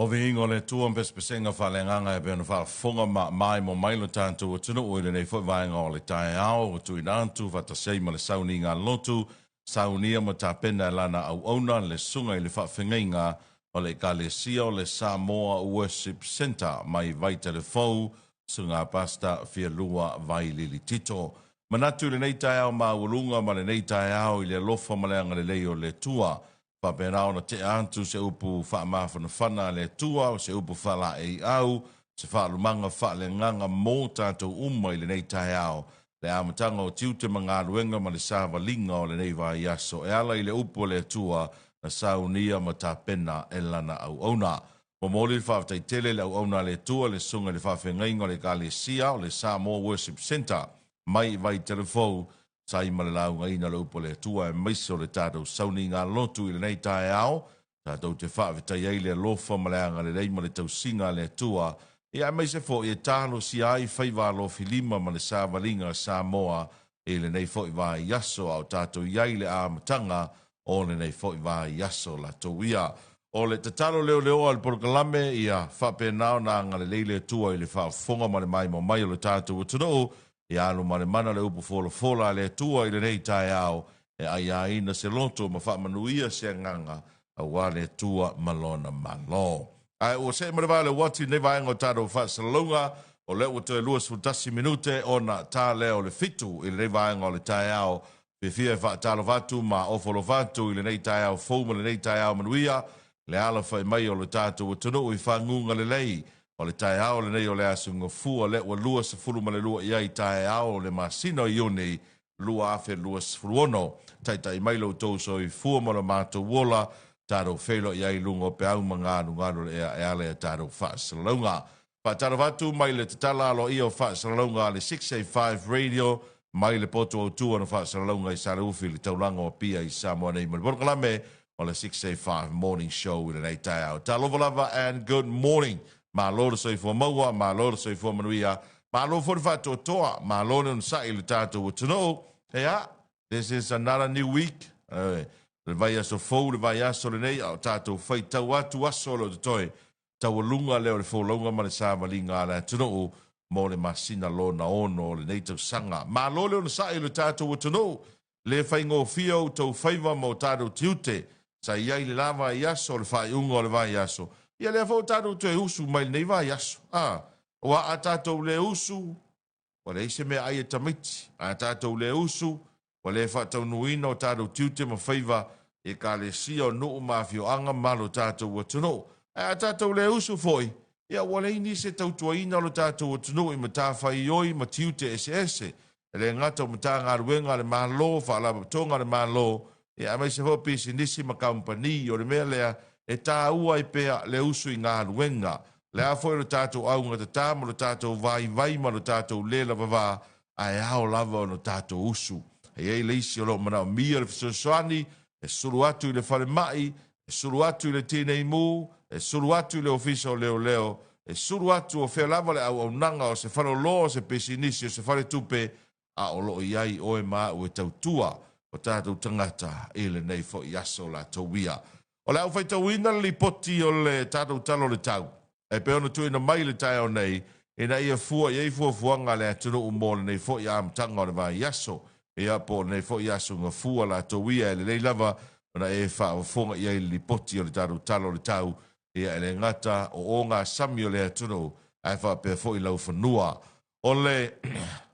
O vingo le tua pespesenga falenganga e pena fa fonga mai mo mai lo tanto o tunu o le nei fo vainga o le tai ao o tu inantu fa ta sei ma le sauni nga lotu saunia mo ta pena lana au ona le sunga i le fa fengainga o le kalesia o le Samoa Worship Center mai vai telefou sunga pasta fia lua vai lili tito manatu le nei tai ao ma ulunga ma le nei tai ao i le lofa ma le anga le leo le tua pa penao na te antu se upu wha mawhana whana le tua o se upu whala e au, se wha lumanga wha le nganga mō tātou umai le nei tae au, le amatanga o tiute mga ruenga ma le sāwa linga o le nei vai aso, e ala i le upu le tua na saunia ma tā pena e lana au auna. Mo mōli le whawtai tele le au auna le tua le sunga le whawhengainga le kāle sia o le Samoa Worship Center, mai vai telefou, sai malalau ngai na lo pole tua e maiso le tātou sauni ngā lotu i le nei tae ao, tātou te whaavitai ei le lofa malanga le reima le tausinga le tua, e a maise fo i e tālo si ai whaiva lo filima ma le sāwalinga Samoa e le nei fo i vai yaso au tātou iai le āmatanga o le nei fo i vai yaso la tauia. O le tatalo leo leo al porkalame i a whapenao na ngale leile tua i le whaafonga ma le mai mo mai o le tātou utanoo, e alo mare mana le upu fola le tua i le nei tae au e ai aina se loto ma whaamanuia se nganga a wale tua malona malo. Ai o se mare vale wati ne vaenga o tātou whaasalunga o le ua te luas futasi minute o na tā leo le fitu i le nei vaenga o le tae au pe fia whaatalo vatu ma ofolo vatu i le nei tae au fōma le nei tae au manuia le ala whai mai o le tātou tunu i whangunga le lei o le tae ao le nei o le asunga fua le ua lua sa furu ma le lua iai tae ao le masino i oni lua afe lua sa furu ono. Tai mailo tauso i fua ma le mātou wola tātou whelo iai lunga o pe au mangānu ngānu le e ale a tātou whaasalaunga. Pa tātou vatu mai le tatala alo i o whaasalaunga le 685 radio mai le poto o tua na whaasalaunga i sare ufi le taulanga o pia i Samoa nei mani porkalame o le 685 morning show i le nei tae ao. Tā lova and good morning. Ma loro sei fo maua, ma loro sei fo manuia, ma loro fo fato toa, ma loro non sai il tato utono. Yeah, this is another new week. Le vai aso fo, le vai aso le nei, au tato fai tau atu aso lo toi. Tau lunga leo le fo lunga ma le sāma linga la tuno mo le masina lo na ono le nei tau sanga. Ma loro non sai il tato utono. Le fai ngo fio tau faiva mo tato tiute. Sa iai le lava i aso le fai ungo le vai aso. Ia le fo tātou te usu mai nei vai aso. Wa a tātou le usu, wa le ise mea ai e tamiti. A tātou le usu, wa le whatau nuina o tātou tiute ma whaiva e ka le sia o nuu mawhio anga malo tātou wa tuno. A tātou le usu foi. Ia wa le ini se tau tuaina lo tātou wa tuno i ma tāwhai oi ma tiute ese. E le ngata o ma tā ngā ruenga le malo, whaalaba tonga le malo, ia mai se hopi si nisi ma kampani o le mea lea e tā ua i pea le usu i ngā ruenga. Le a foi lo tātou aunga te tā, ma lo tātou vai ma lo tātou le lava wā, a e ao lava o lo tātou usu. E ei leisi o lo mana o mia le fisosoani, e suru atu i le whare mai, e suru atu i le tēnei mū, e suru atu i le ofisa o leo, e suru atu o whea lava le au nanga o se whare lo, se pesinisi o se whare tupe, a o lo iai o e maa o e tautua, o tātou tangata e le nei fo i aso la tauia. O le au whai tauina li poti o le tātou talo le tau. E pe ona tuina mai le tai o nei, e na ia fua, iei fuanga le atunu umole nei fo i amtanga o le vai yaso. E apo nei fo i yaso nga fua la tauia e le lei lava, ona e wha o fonga iei li poti o le tātou talo le tau, e le ngata o ngā sami o le atunu, e wha pe fo i lau whanua. O le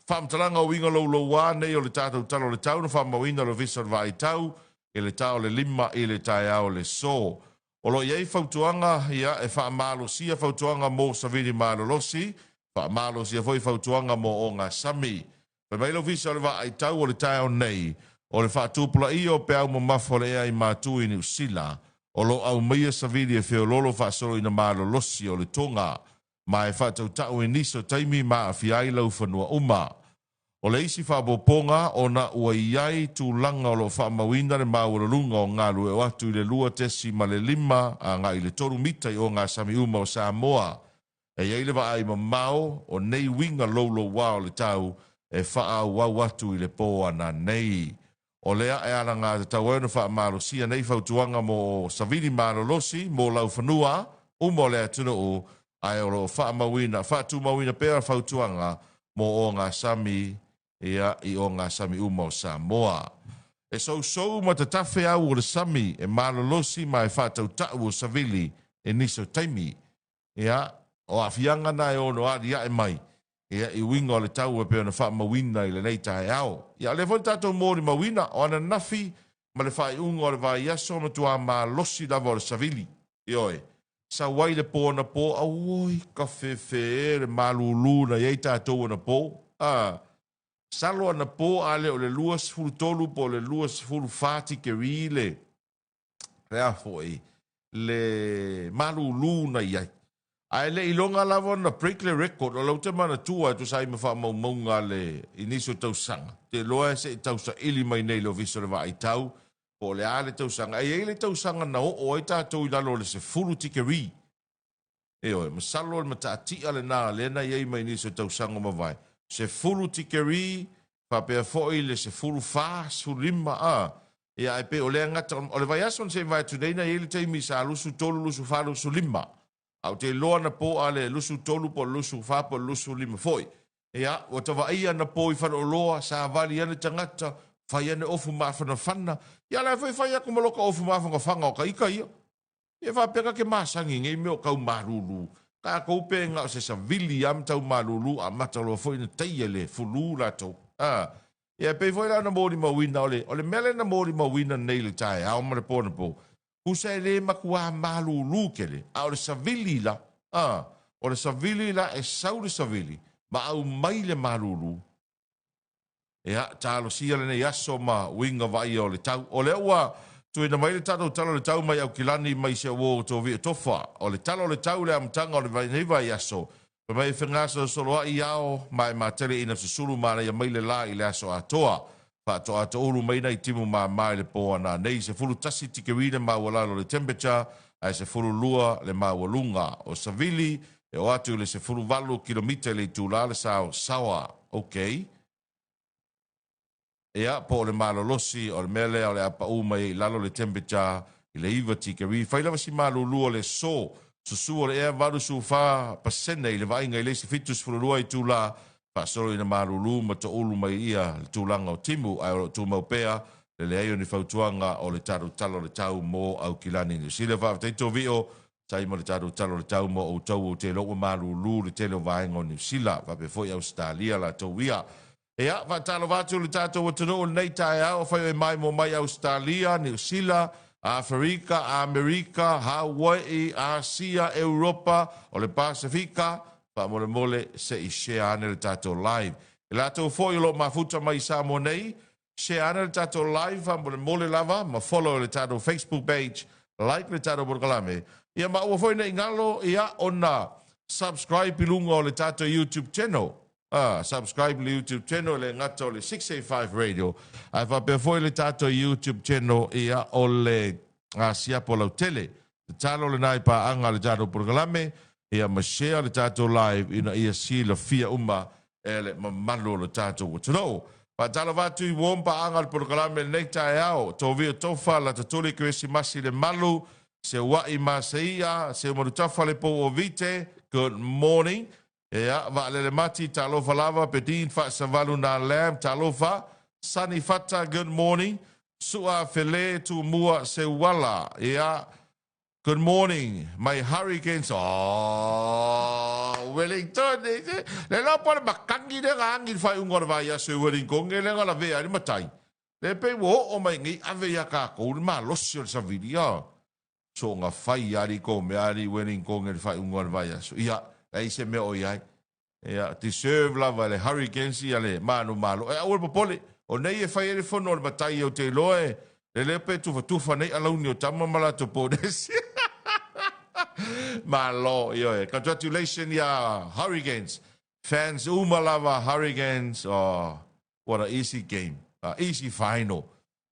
whamtalanga o inga lau wā nei o le tātou talo le tau, na whamawina lo visa vai tau, e le tau le lima e le tae au le so. O lo iei fautuanga ia e wha malo sia fautuanga mo savini malo losi, wha malo sia foi fautuanga mo o ngā sami. Pe mai lo visa le wa ai tau o le tae au nei, o le wha tūpula i o pe au mo mafo le ea i mātu i ni usila, o lo au meia savini e whio lolo wha solo ina malo losi o le tonga, ma e wha tau tau e niso taimi ma a fiai lau whanua uma. O le isi whaboponga o na ua iai tūlanga o lo whaamawina le mauralunga o ngā lue o atu i le lua tesi ma le lima a ngā i le toru mitai o ngā sami uma o Samoa. E iai le wa ai ma mao o nei winga lolo wā o le tau e wha au atu i le po ana nei. O lea e ala ngā te tau enu wha amalo sia nei whautuanga mo savini marolosi mo lau whanua umo le tunu o ai o lo fa tu mawina pera fautuanga mo o ngā sami ia I o ngā sami umo Samoa. E so ma te tawhi au o le sami e malolosi mai whātau tau o savili e niso taimi. Ia, o awhianga nai o no ari ia e mai. Ia I winga o le tau e peo na wha mawina I le nei tae ao. Ia le fon tatou mōri mawina o ana nafi ma le whai unga o le vai aso ma tua malosi lava o le savili. Ioe, sa wai le pō na pō, auoi, ka whewhe le malulu na iei tatou na pō. Salo na pō ale o le lua sifuru tolu po le lua sifuru whāti ke rile. Rea foi, le malulu na iei. Ai le ilonga lava na break le record o lau te mana tua tu sai me wha maunga le iniso tausanga. Te loa se tausa ili mai nei lo viso le vai tau. Po le ale tausanga. Ai le tausanga na o ai tātou I lalo le se furu tikeri. E oi, masalo le mataati ale nā lena iei mai iniso tausanga ma vai. Se furu tikeri, pa pea foi le se furu wha, furu lima a. Ia ai pe o le ngata, o le vai ason se vai tu neina iei le teimi sa lusu tolu, lusu wha, lusu lima. Au te loa na po ale lusu tolu po lusu wha po lusu lima foi. Ia, o tawa ia na po I whana o loa sa vali ane tangata, whai ane ofu mawhana whana. Ia lai whai ako maloka ofu mawhana whanga o ka ika ia. Ia whapeka ke masangi ngei meo kau marulu. Ka koupe nga o se sa vili am tau marulu a matalo foi na teia le fulu la tau. Ia pe foi la na mori mawina ole mele na mori mawina nei le tae. Au mare po na po. Usa le makua malulu kele. A ole savili la. Ole savili la e saure savili. Ma au mai le malulu. Ea, talo sia le nei aso ma winga vai o le tau. O le ua, tu ina mai le talo le tau mai au kilani mai se uo to vi tofa. O le talo le tau le amtanga o le vai nei vai aso. Pa mai whengasa solo a I ao mai ma tele ina susuru mana ia mai le la I le aso atoa. Pa to ato uru mai nei timu ma mai le po ana. Nei se fulu tasi tikerina ma walalo le temperature. Ai se fulu lua le ma walunga. O savili e o atu le se fulu valu kilomita le tula le sao sawa. Okay. Ea, po le malolosi, o le mele, o le apa umai, lalo le temperature, I le iwa tikeri. Whailawa si malulu o le so, susu o le ea varu su wha pasene, I le vainga I le si fitus fururua I tūla, wha soro I na malulu, ma to ulu mai ia, le tūlanga o timu, ai o tū maupea, le leo ni whautuanga o le taru talo le tau mo au kilani. Si le wha teito vio, tai mo le taru talo le tau mo o tau o te loko malulu, le telo vainga o New Zealand, wa pe foi Australia la tau ia. Ea, whatalo watu le tātou atano o nei tae au, whai mai mo mai Australia, New Zealand, Afrika, Amerika, Hawaii, Asia, Europa, o le Pasifika, pa mole se I share ane le tātou live. E lātou fōi lo mafuta mai sa mo nei, share ane le tātou live, pa mole lava, ma follow le tātou Facebook page, like le tātou burgalame. Ia ma ua fōi nei ngalo, ia ona subscribe pilunga o le tātou YouTube channel. Subscribe le YouTube channel le ngata o le 685 Radio. Ai whapea foi le tātou YouTube channel ia o le siapo lau tele. Le talo le nai pa anga le tātou programme ia ma share le tātou live ina ia si la fia uma e le mamalo le tātou watano. Pa talo watu I wompa anga le programme le nekta e au. Tō via tofa la tatuli kresi masi le malu. Se wai masaia, se marutafa le po o vite. Good morning. Ea, va le mati talofa lava, pedin fa savalu na lam talofa, sani fata, good morning, sua fele tu mua se wala, ea, good morning, my hurricanes, Wellington, le la pole makangi de rangi fai ungor vai ya se Wellington, le la vea ni matai, le pe wo o mai ngi ave ya ka ko ma losio sa video, so nga fai ari ko me ari Wellington le fai ungor vai ya, ia, ai se me o iai. Ia, ti serve lava le hurricanes ia le manu malo. E awal popole, o nei e whai ere whono o le matai o te loe, le lepe tufa nei alauni o tama malato podes. Malo, ia, congratulations, ia, hurricanes. Fans, umalava hurricanes, what an easy game, easy final.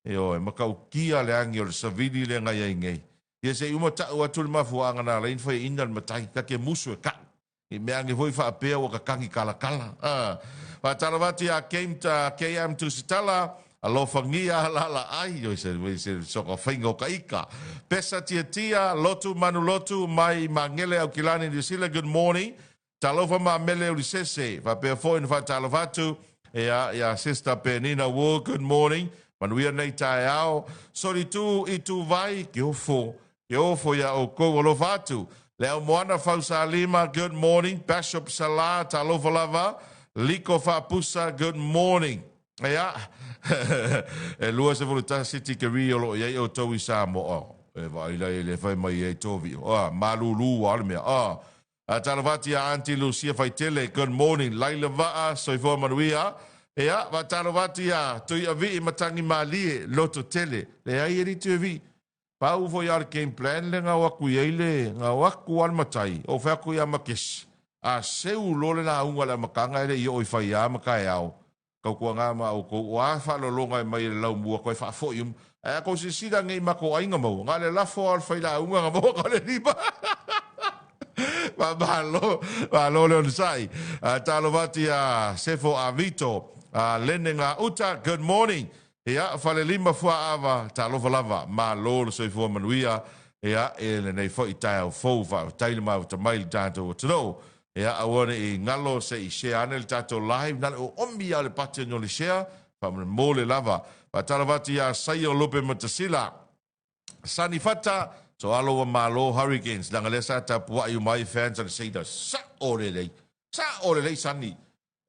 Ia, makau kia le angi o le savili le ngai ai ngai. Ia se umata ua tuli mafuanga na lein whai ina le matai, kake musu e ka. I mea nge hoi whaapea o ka kangi kala kala. Wa tarawati a KM tu sitala, Alofangia lala ai yo se soka whaingo ka ika. Pesa tia lotu manu lotu mai mangele au kilani New Zealand, good morning. Talofa ma mele uli sese. Va pe fo in fa talovatu. Ya sister Penina Wo, good morning. Manuia nei tae ao. Sori tu I tu vai ke ofo ya o ko lolovatu. Leo moana fausa lima, good morning. Bishop Salah talofa lava. Liko fa pusa, good morning. Ya. E lua se voluta city ke rio lo ye o to isa mo o e vai le fai mai e tovi o malulu al me o a talavati a anti Lucia Faitele, good morning Laila va so for manuia e a va talavati a tu ia vi matangi mali loto tele le ai ri tu vi pa u vo yar game plan le nga waku ile nga waku al matai o fa ku ya makis a seu lo le na unga la makanga ile yo i fai ya makai au kau kua ngā ma o kou a whalolonga e mai lau mua koe whaafoium. E kou se sida ngei mako ainga mau. Ngā le lafo al whaila unga ngā mua ka le riba. Ma lo leo nisai. Talo vati a Sefo Avito. Lene ngā uta, good morning. Ea, whale lima fua awa, talo lava. Ma lo le soifua manuia. Ea, e le nei fo I tai au fau, taile mau ta maili tātou o tano. Ea awane I ngalo se I share ane le tato live nale o ombi a le pate no le share pa mo le lava pa talavati a saio lope matasila sani fata so alo wa malo Hurricanes langa le sa ta pua you my fans and Cedars sa ole lei sani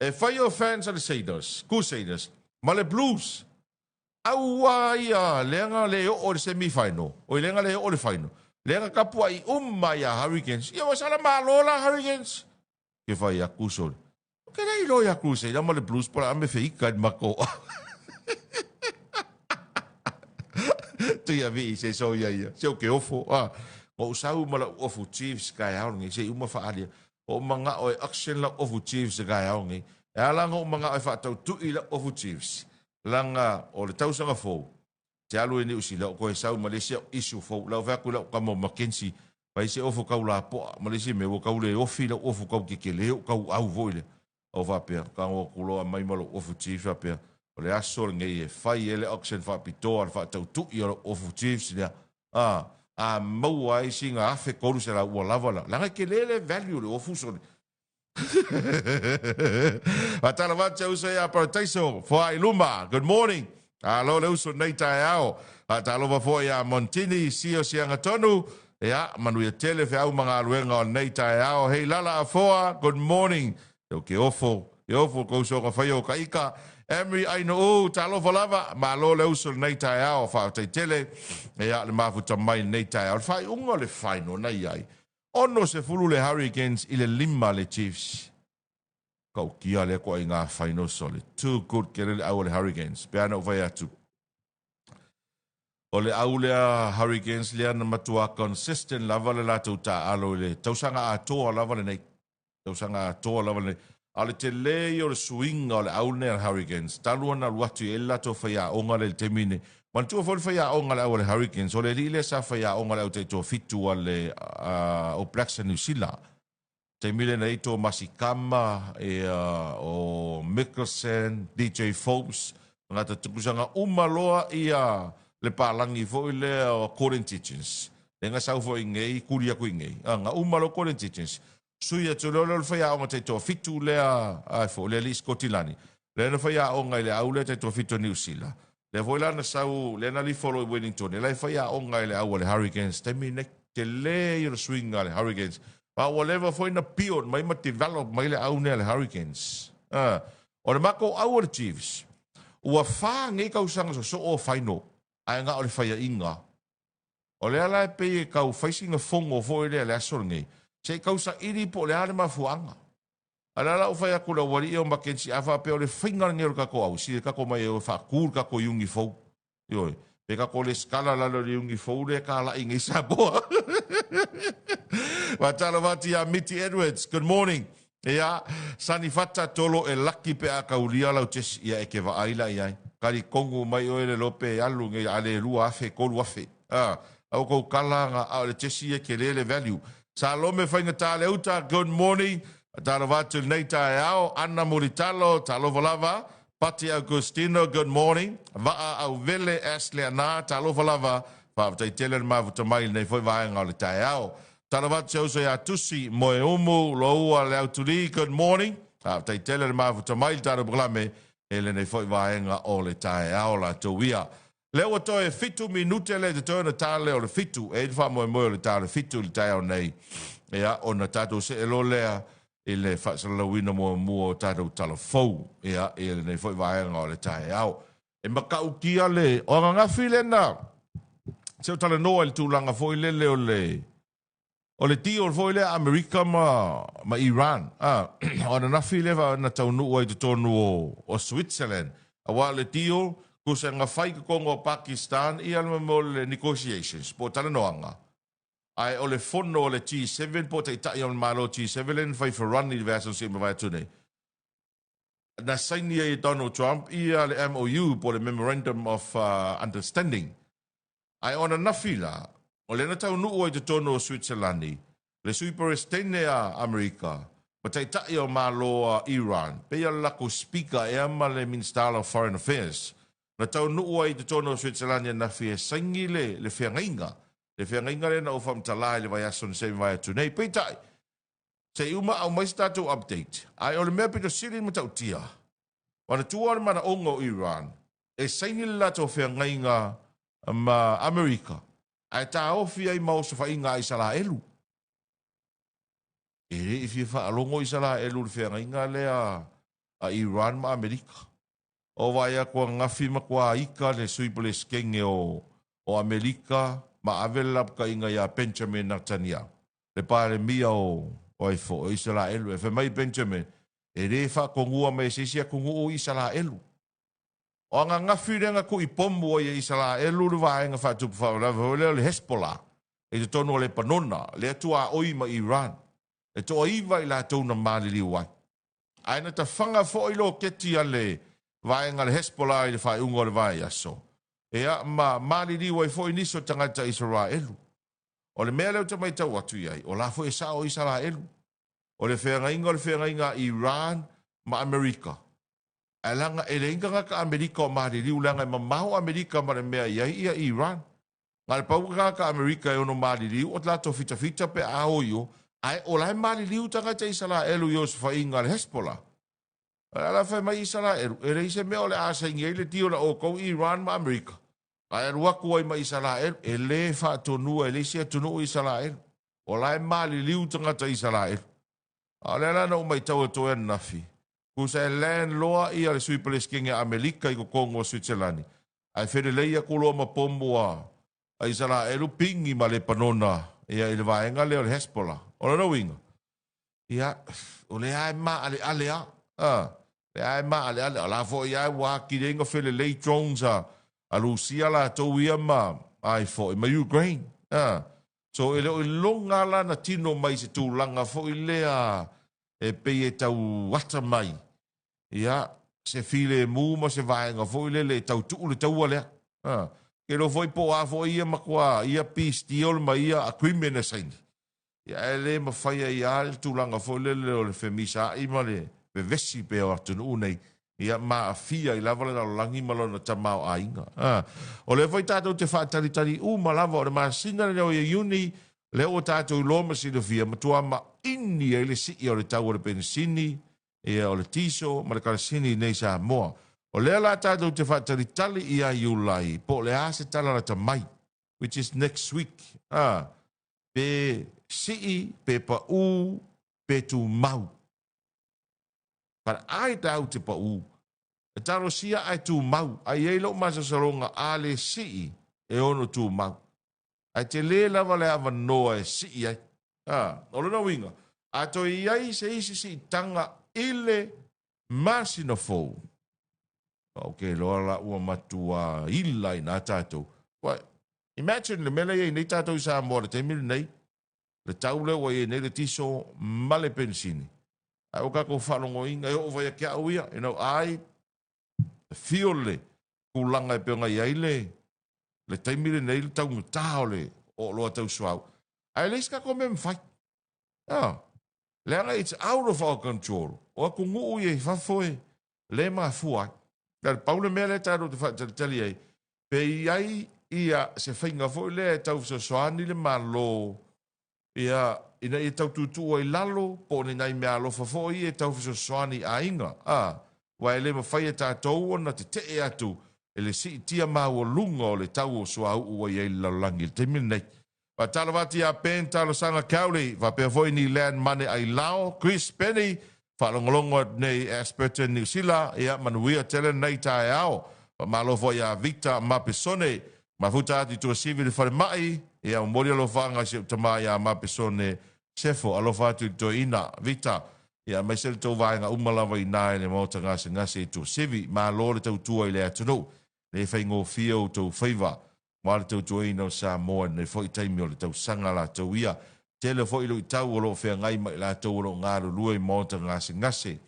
e faio fans and Cedars Crusaders male Blues au ia lenga le o le semi-final o lenga le o le final lenga kapua I ya Hurricanes ia wasala malo la Hurricanes ke fai a kusol. Ke rei roi a kusol, ia male Blues para ame whika I mako. Tui a vi se so ia. Se o ke ofo. O usau mala ofu Chiefs kai aongi. Se uma whaalia. O manga o e action la ofu Chiefs kai aongi. E alanga o manga o e whaatau tui la ofu Chiefs. Langa o le tausanga fōu. Te alu e ni usi la o koe sau Malaysia isu fōu. Lau whaku la o kamo Mackenzie. Pai se ofo kau la po, malisi me wo kau le ofi la ofo kau ke leo kau au voile. O va pe, ka o kuloa mai malo ofo chiefs va pe. O le asol ngai e fai ele auction fa pitoa fa tau tu I ofo chiefs ya. A mau ai singa afe koru se la ua lava la. Langa ke le value le ofo so. Atala va tau se ya para taiso fo ai luma. Good morning. Alo le uso nei tai ao. Atalo va fo ya Montini sio sianga tonu. Ea, manuia tele fe au mga aluenga o nei tae ao. Hei lala a foa, good morning. Tau ke ofo kouso ka whaio ka ika. Emery aino o, talofa lava, ma lo le uso nei tae ao, whao tei tele. Ea, le mafuta mai nei tae ao. Whai unga le whaino nei ai. Ono se fulu le Hurricanes I le lima le Chiefs. Kau kia le ko I ngā whaino sole. Too good ke le au le Hurricanes. Peana o vai atu. O le aulea Hurricanes lea na matua consistent lava le lātou tā alo le tausanga atoa lava le nei. Tausanga atoa lava le nei. A le te lei o le swinga o le aulea Hurricanes. Talua na luatu e lato whaia onga le temine. Mantua fol whaia onga le au le Hurricanes. O le rile sa whaia onga le au te toa fitu a le o Blacks New Zealand. Temine na ito Masikama o Mickelson, DJ Forbes. Ngata tukusanga umaloa ia le palangi fo le Corin Teachings. Le nga sau fo ingei, kuria ku ingei. Nga umalo Corin Teachings. Suia tu lolo le whaia onga te toa fitu lea, fo le li Skotilani. Le na whaia onga le au le te toa fitu New Zealand. Le voila na sau, le na li follow Wellington. Le whaia onga le au le Hurricanes. Temi nek te le i le swinga le Hurricanes. Pa whatever fo ina pion, mai ma develop mai le au le Hurricanes. O le mako au le Chiefs. Ua wha ngai kausanga so o whaino. Ai nga o le whaia inga. O le ala e pei kau whaisinga fongo fo le asor ngai. Se kausa iri po le ale mafuanga. Ala la o whaia kula wari e o Mackenzie awa pe o le whainga ngero kako au. Si le kako mai e o whakur kako yungi fau. Ioi. Pe kako le skala lalo le yungi fau le ka la inga isa boa. Watala wati a Mitty Edwards. Good morning. Ea, sani fata tolo e laki pe a kaulia lau tes ia e ke wa aila iai. Kari kongu mai o ele lope alu nge ale lua afe kolu afe. Au kou kala nga a le tes ia ke lele value. Sa lome whainga tale uta, good morning. Tala watu nei tae ao, Anna Muritalo, talo valava. Pati Agustino, good morning. Va'a au vele Ashley ana talofa lava. Whaawatai tele na mafuta mai nei foi vaenga o le tae ao. Tarawat se uso ya tusi moe umu loua le auturi, good morning. Whaawatai tele na mafuta mai taro blame ele nei foi vaenga o le tae ao la tauia. Leo toe fitu minute le te toa na tale o le fitu. E wha moe moe o le tale fitu le tae ao nei. Ea o na tato se elo lea. I le whaasalawina mua o tātou talafou, ia, i le nei fwoi vaenga o le tae au. E makautia le, o nga ngawhi le na, seo tala noa le tūlanga fwoi le o le tio fwoi le Amerika ma Iran. O na ngawhi le na taunu ua i te tonu o Switzerland. A wā le tio, kusa ngā whai ka kongo o Pakistan, i alma mo le negotiations, po tala noanga. Ai o le fono o le G7 po te itai o le malo G7 len fai for run i verso se me vai tune. Na saini e Donald Trump i le MOU po le Memorandum of Understanding. Ai ona na fila o le na tau nuu i te tono o Switzerlandi le superestene a Amerika po te itai o malo Iran pe ia lako speaker e ama le Minister of Foreign Affairs. Na tau nuu i te tono o Switzerlandi na fia saingi le whiangainga. Le whiangainga le na o whamtalai le vai aso na se vai atu nei. Peitai, se uma au mai statou update. Ai o le mea pito siri ma tau tia. Wana tuare mana ongo Iran. E saini le lato whiangainga ma Amerika. Ai ta ofi ai mau sa whainga i sala elu. E re i fia whaalongo i sala elu le whiangainga le a Iran ma Amerika. O vai a kua ngafi ma kua ika le suipole skenge o Amerika. Ma avela ka inga ya Benjamin Netanyahu. Le pare mia o oifo o Israelu. E mai Benjamin. E re wha kongua me seisia kongu o Israelu. O anga ngawhi renga ku i pomu o Israelu le vaenga whatupu whaurawa le Hezbollah. E te tonu o le panona. Le atua oi ma Iran. E toa iwa i la tona mali li wai. Aina ta whanga fo i lo keti a le vaenga le Hezbollah i le whaiunga o le vai aso. Ea mali liwa i fo iniso tangata Israelu. O le mea leo tamai tau atu iai. O la fo e sao Israelu. O le whengainga Iran ma Amerika. E langa e le inga ngaka Amerika o mali liu langa ma maho Amerika ma le mea iai ia Iran. Nga le pauka ngaka Amerika e ono mali liu o tlato fita pe a oio. Ai o lai mali liu tangata Israelu i o se whainga le Hezbollah. Ala whai mai Israelu. E reise mea o le asa inga i le tio la o kou Iran ma Amerika. Ai rua kuai ma Israel e le fa tonu e le sia tonu Israel o lai mali liu tangata Israel ale la no mai tau to en nafi ku se len loa i ale sui palestinge Amerika i ko Kongo Switzerland ai fere le ia ku lo ma pombo a Israel pingi ma le panona e le vaenga le Hezbollah o no winga ia o le ai ma ale le ai ma ale la fo ia wa ki renga fere le drones a Lucia la tau ia ma ai fo i ma Ukraine. So ele o longa la na tino mai se tūlanga fo i lea e pei e tau wata mai. Ia se file mu ma se vaenga fo i le tau tuu le tau alea. Ke lo foi po a fo ia ma kua ia pistiol ma ia a kwimene saini. Ia ele ma faya ia le tūlanga fo i le o le femisa i ma le vesi pe o atunu unei. Ia ma afia i lava na langi malona tamau a inga. O le foi tātou te whaatari ma lava o le masinga leo i uni leo o tātou i loma si le fia matua ma inni e le si o le tau o le pensini e o le tiso ma le kalasini nei sa moa. O lea la tātou te whaatari i a iulai po le ase tala la tamai which is next week. Pe si pe pa u pe tu mau. Para ai tau te pa u. E taro sia ai tu mau. Ai eilo masa saronga ale si e ono tu mau. Ai te le lava le ava noa e si ai. Olo na winga. A to iai se isi si tanga ile masina fou. Ok, loa la ua matua ilai na tātou. Wai, imagine le mele ei nei tātou sa mora te mili nei. Le taule wa ei nei le tiso male pensini. Ai o kako whanongo inga e o vai a kia uia. You know, ai fiole kulanga e peonga iai le taimile nei le tau ngutao le o loa tau suau. Ai leis kako me mwhai. Le anga it's out of our control. O ako ngu ui e whafoe le maa fuai. Ka paule me le taro te tali ai. Pe ai ia se whainga fo le tau so soani le malo. Ia ina i tau tutu ai lalo po ni nai mea alofa fo i e tau so soani a inga. Wa ele ma whai e tātou ona te te atu. Ele si tia maua lunga o le tau o soa ua i e lalangi. Te minei. Pa talavati a pen talo sanga kauli. Va pe foi ni lean mane ai lao. Chris Penny. Whalongolongo nei Asperton New Zealand. Ia manuia tele nei tae ao. Malo foi a Victor Mapesone. Mafuta ati tua sivi le whare mai. Ia mori alofa anga se utamai a Mapesone. Sefo alofa atu to ina. Victor. Ia mai se tau vaenga umalawa i nai le mauta ngase i tua sivi. Ma lo le tau tua i le atunu. Le whaingo fio tau whaiva. Ma le tau tua ina o Samoa. Ne foi taimi o le tau sanga la tau ia. Tele fo ilo i tau o lo whea ngai mai la tau o lo ngāru lua i mauta ngase.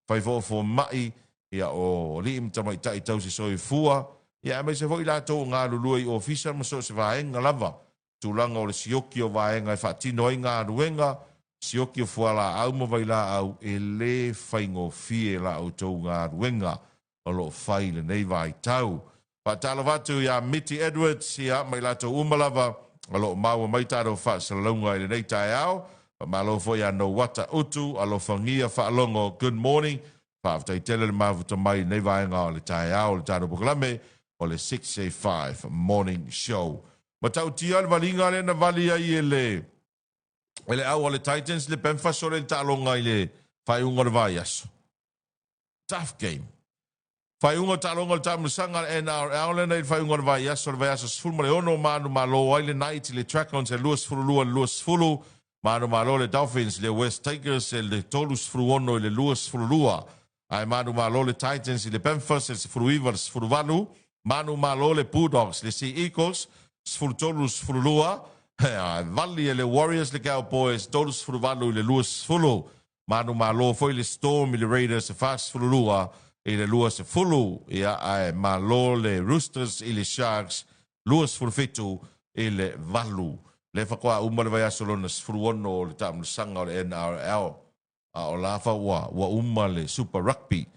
Whai fo mai. Ia o li im tamai tai tau se soi fua. Ia mai se fo i la tau o ngāru lua i ofisa ma so se vaenga lava. Tūlanga o le sioki o vaenga e whaatino i ngāru enga. Sioki o fuala au ma vai la au e le whaingo fie la au tau ngāru enga. O lo whai le nei vai tau. Pa tala watu ia Mitty Edwards ia mai la tau umalava. Alo maua mai tātou wha salunga i nei tai ao. Ma lo fo ia no wata utu. Alo whangia wha alongo good morning. Wha aftai tele le mafuta mai nei vaenga o le tai ao le tātou bukalame o le 685 morning show. Ma tau tia le valinga le na vali ai e le au o le Titans le penfaso le tālonga i le whaiunga le vai aso. Tough game. Whaiunga tālonga le tāmusanga le NRL le nei whaiunga le vai aso le vai aso sfulu le ono manu malo ai le night le Track-ons le luas fulu. Manu malo le Dolphins le West Tigers le tolus fulu ono le luas fulu lua. Ai manu malo le Titans le Penfas le fulu iwa le fulu vanu. Manu malo le Bulldogs le Sea Eagles fulu tolus fulu lua. Vali le Warriors le Cowboys tolus fulu vanu le luas fulu. Manu malo foi le Storm le Raiders fast fulu lua. I le luas fulu. Ia ai malo le Roosters i le Sharks luas fulu fitu i le valu. Le whakoa umare vai asolona fulu ono le tamu sanga o le NRL. O la wha uma le Super Rugby.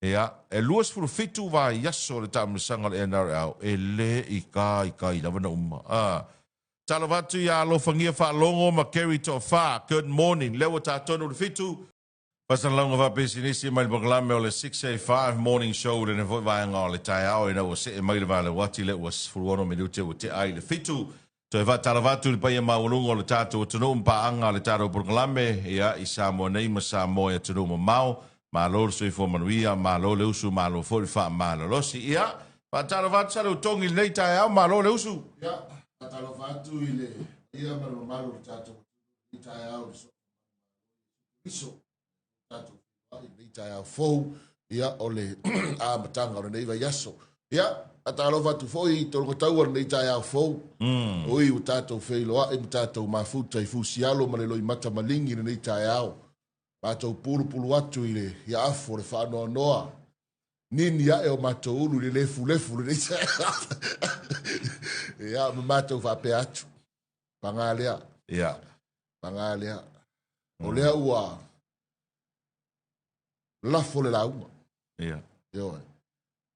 Ia, e luas fulu fitu vai yaso le tamu sanga o le NRL. E le i kai la wana uma. Talavatu ia alo whangia wha longo ma Kerry to wha. Good morning. Lewa tātono le fitu. Pasan longa wha pesinisi mai bakalame o le 685 morning show le ne foi vaenga o le tai ao ina o se e mai le vale wati le was fulu ono minute o te ai le fitu. So e talavatu le paia maulunga o le tātou tunu mpaanga le tātou bakalame ia i Samoa nei ma Samoa tunu ma mau. Ma lo le soifo manuia, ma lo le usu, ma lo fo fa ma lo losi ia. Pa talavatu sa le tongi le tai ao ma lo le usu. Ia, pa talavatu i le ia ma lo malo le tātou le tai ao le so. Iso. Itai au fou ia o le a matanga o nei vai aso ia atalo vatu foi tolgo tau nei tai au fou oi o tatou feilo a tatou mafuta i fusialo ma le loi mata malingi nei tai au tatou pulu atu i le ia afo le whanoa noa nini ia e o matou ulu le lefu le tai ia ma matou whape atu pangalea ia pangalea o lea ua lafo le lauma. Ia. Yo.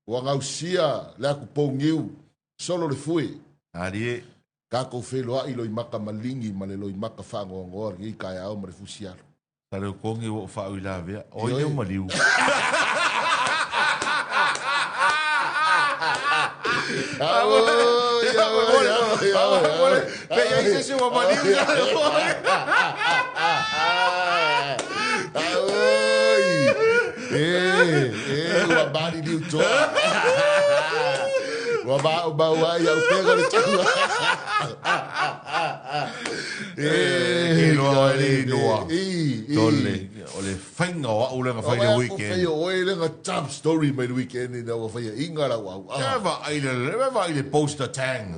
Wa ngausia le aku pongiu solo le fui. Arie. Kako felo a ilo i maka malingi ma le lo i maka whango ngor ngi kai au ma le fusialo. Tare kongi wo fa u la vea. O yo maliu. Pe ya se wa maliu. Wa bari liu toa. Wa ba wa ya pega le tua. Loa le noa. Tole. O le whainga o au lenga whai le weekend. O whai lenga top story mai le weekend ni na wa whai ingara wa. Ewa aile poster tang.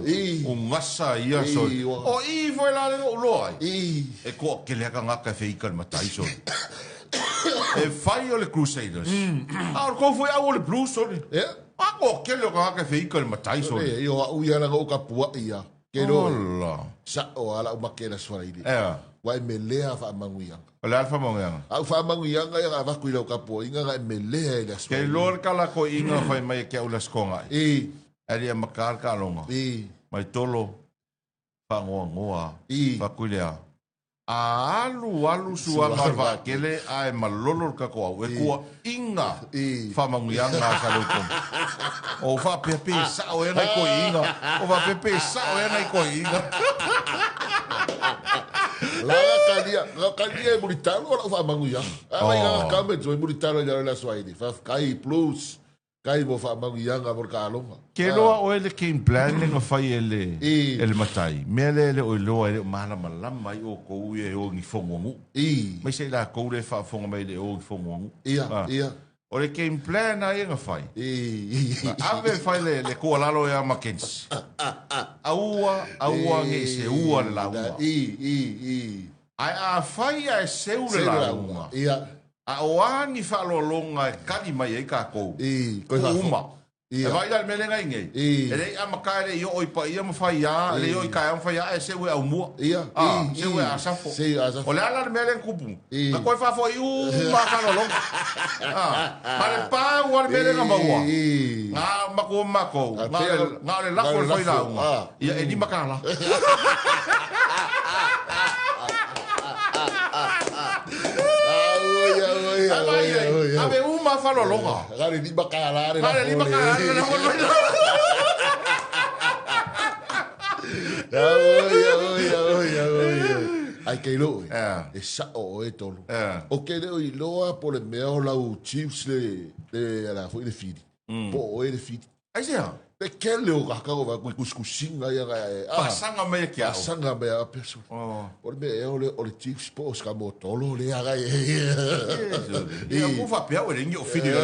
O ngasa ia so. O i foi la le loa. E ko ke le ka ngaka feika matai so. E fai o le Crusaders. A ko foi au le Blues so. A ko ke le ka ngaka feika matai so. Io au ia na o ka pua ia. Ola. Sa o ala o makena swara ili. Ea. Wai me lea fa manguianga. O le alfa monga. Au fa manguianga ia va kuila ka po inga ga me lea le Ke lor kala ko inga fai mai ke ula skonga. Ali makar ka longa. Mai tolo fa ngoa. Fa kuila. Alu sua marva kele ai malolo ka ko e ko inga fa manguianga sa lukum. O fa pepe sa o na ko inga. O fa pepe sa o na ko inga. La kalia e muritano o fa manguianga. Ai ga ka me zo muritano ya la swaili. Fa kai plus kai mo fa manguianga por ka longa. Ke loa o ele king planning o fai ele matai. Mele o loa ele mana malama i o ko e o ngi fongongu. Mai sei la ko le fa fonga mai le o ngi fongongu. Ia. O le king plan ai nga fai. Ave fai le ko lalo ya Mackenzie. Aua nge se ua le launga. Ai a fai a se ua le launga. Ia. A oani fa lo longa kali mai e ka ko. Ko uma. E vai dar melenga inge. E le amakare yo oi pa ia mafai ya, le oi ka am fai e se we au mua. Ia. Se we asafo. Se asafo. O le ala melen kupu. Ka koi fa foi uma ka lo longa. Pare pa o le melenga maua. Nga mako. Nga le la ko foi la uma. Ia e ni makala. Ave uma falo longa. Gari di bakala. Ai ke lo. E sa o e tolo. O ke le i loa po le meo lau Chiefs le la foi le fidi. Po o e le fidi. Ai sea. Pe ke le o ka va ku kuskusinga ia ga. Pasanga me ke au. Pasanga me a peso. O le o le Chiefs po ska mo tolo le ga. Ia mo fa pe o le ngi o fidi la.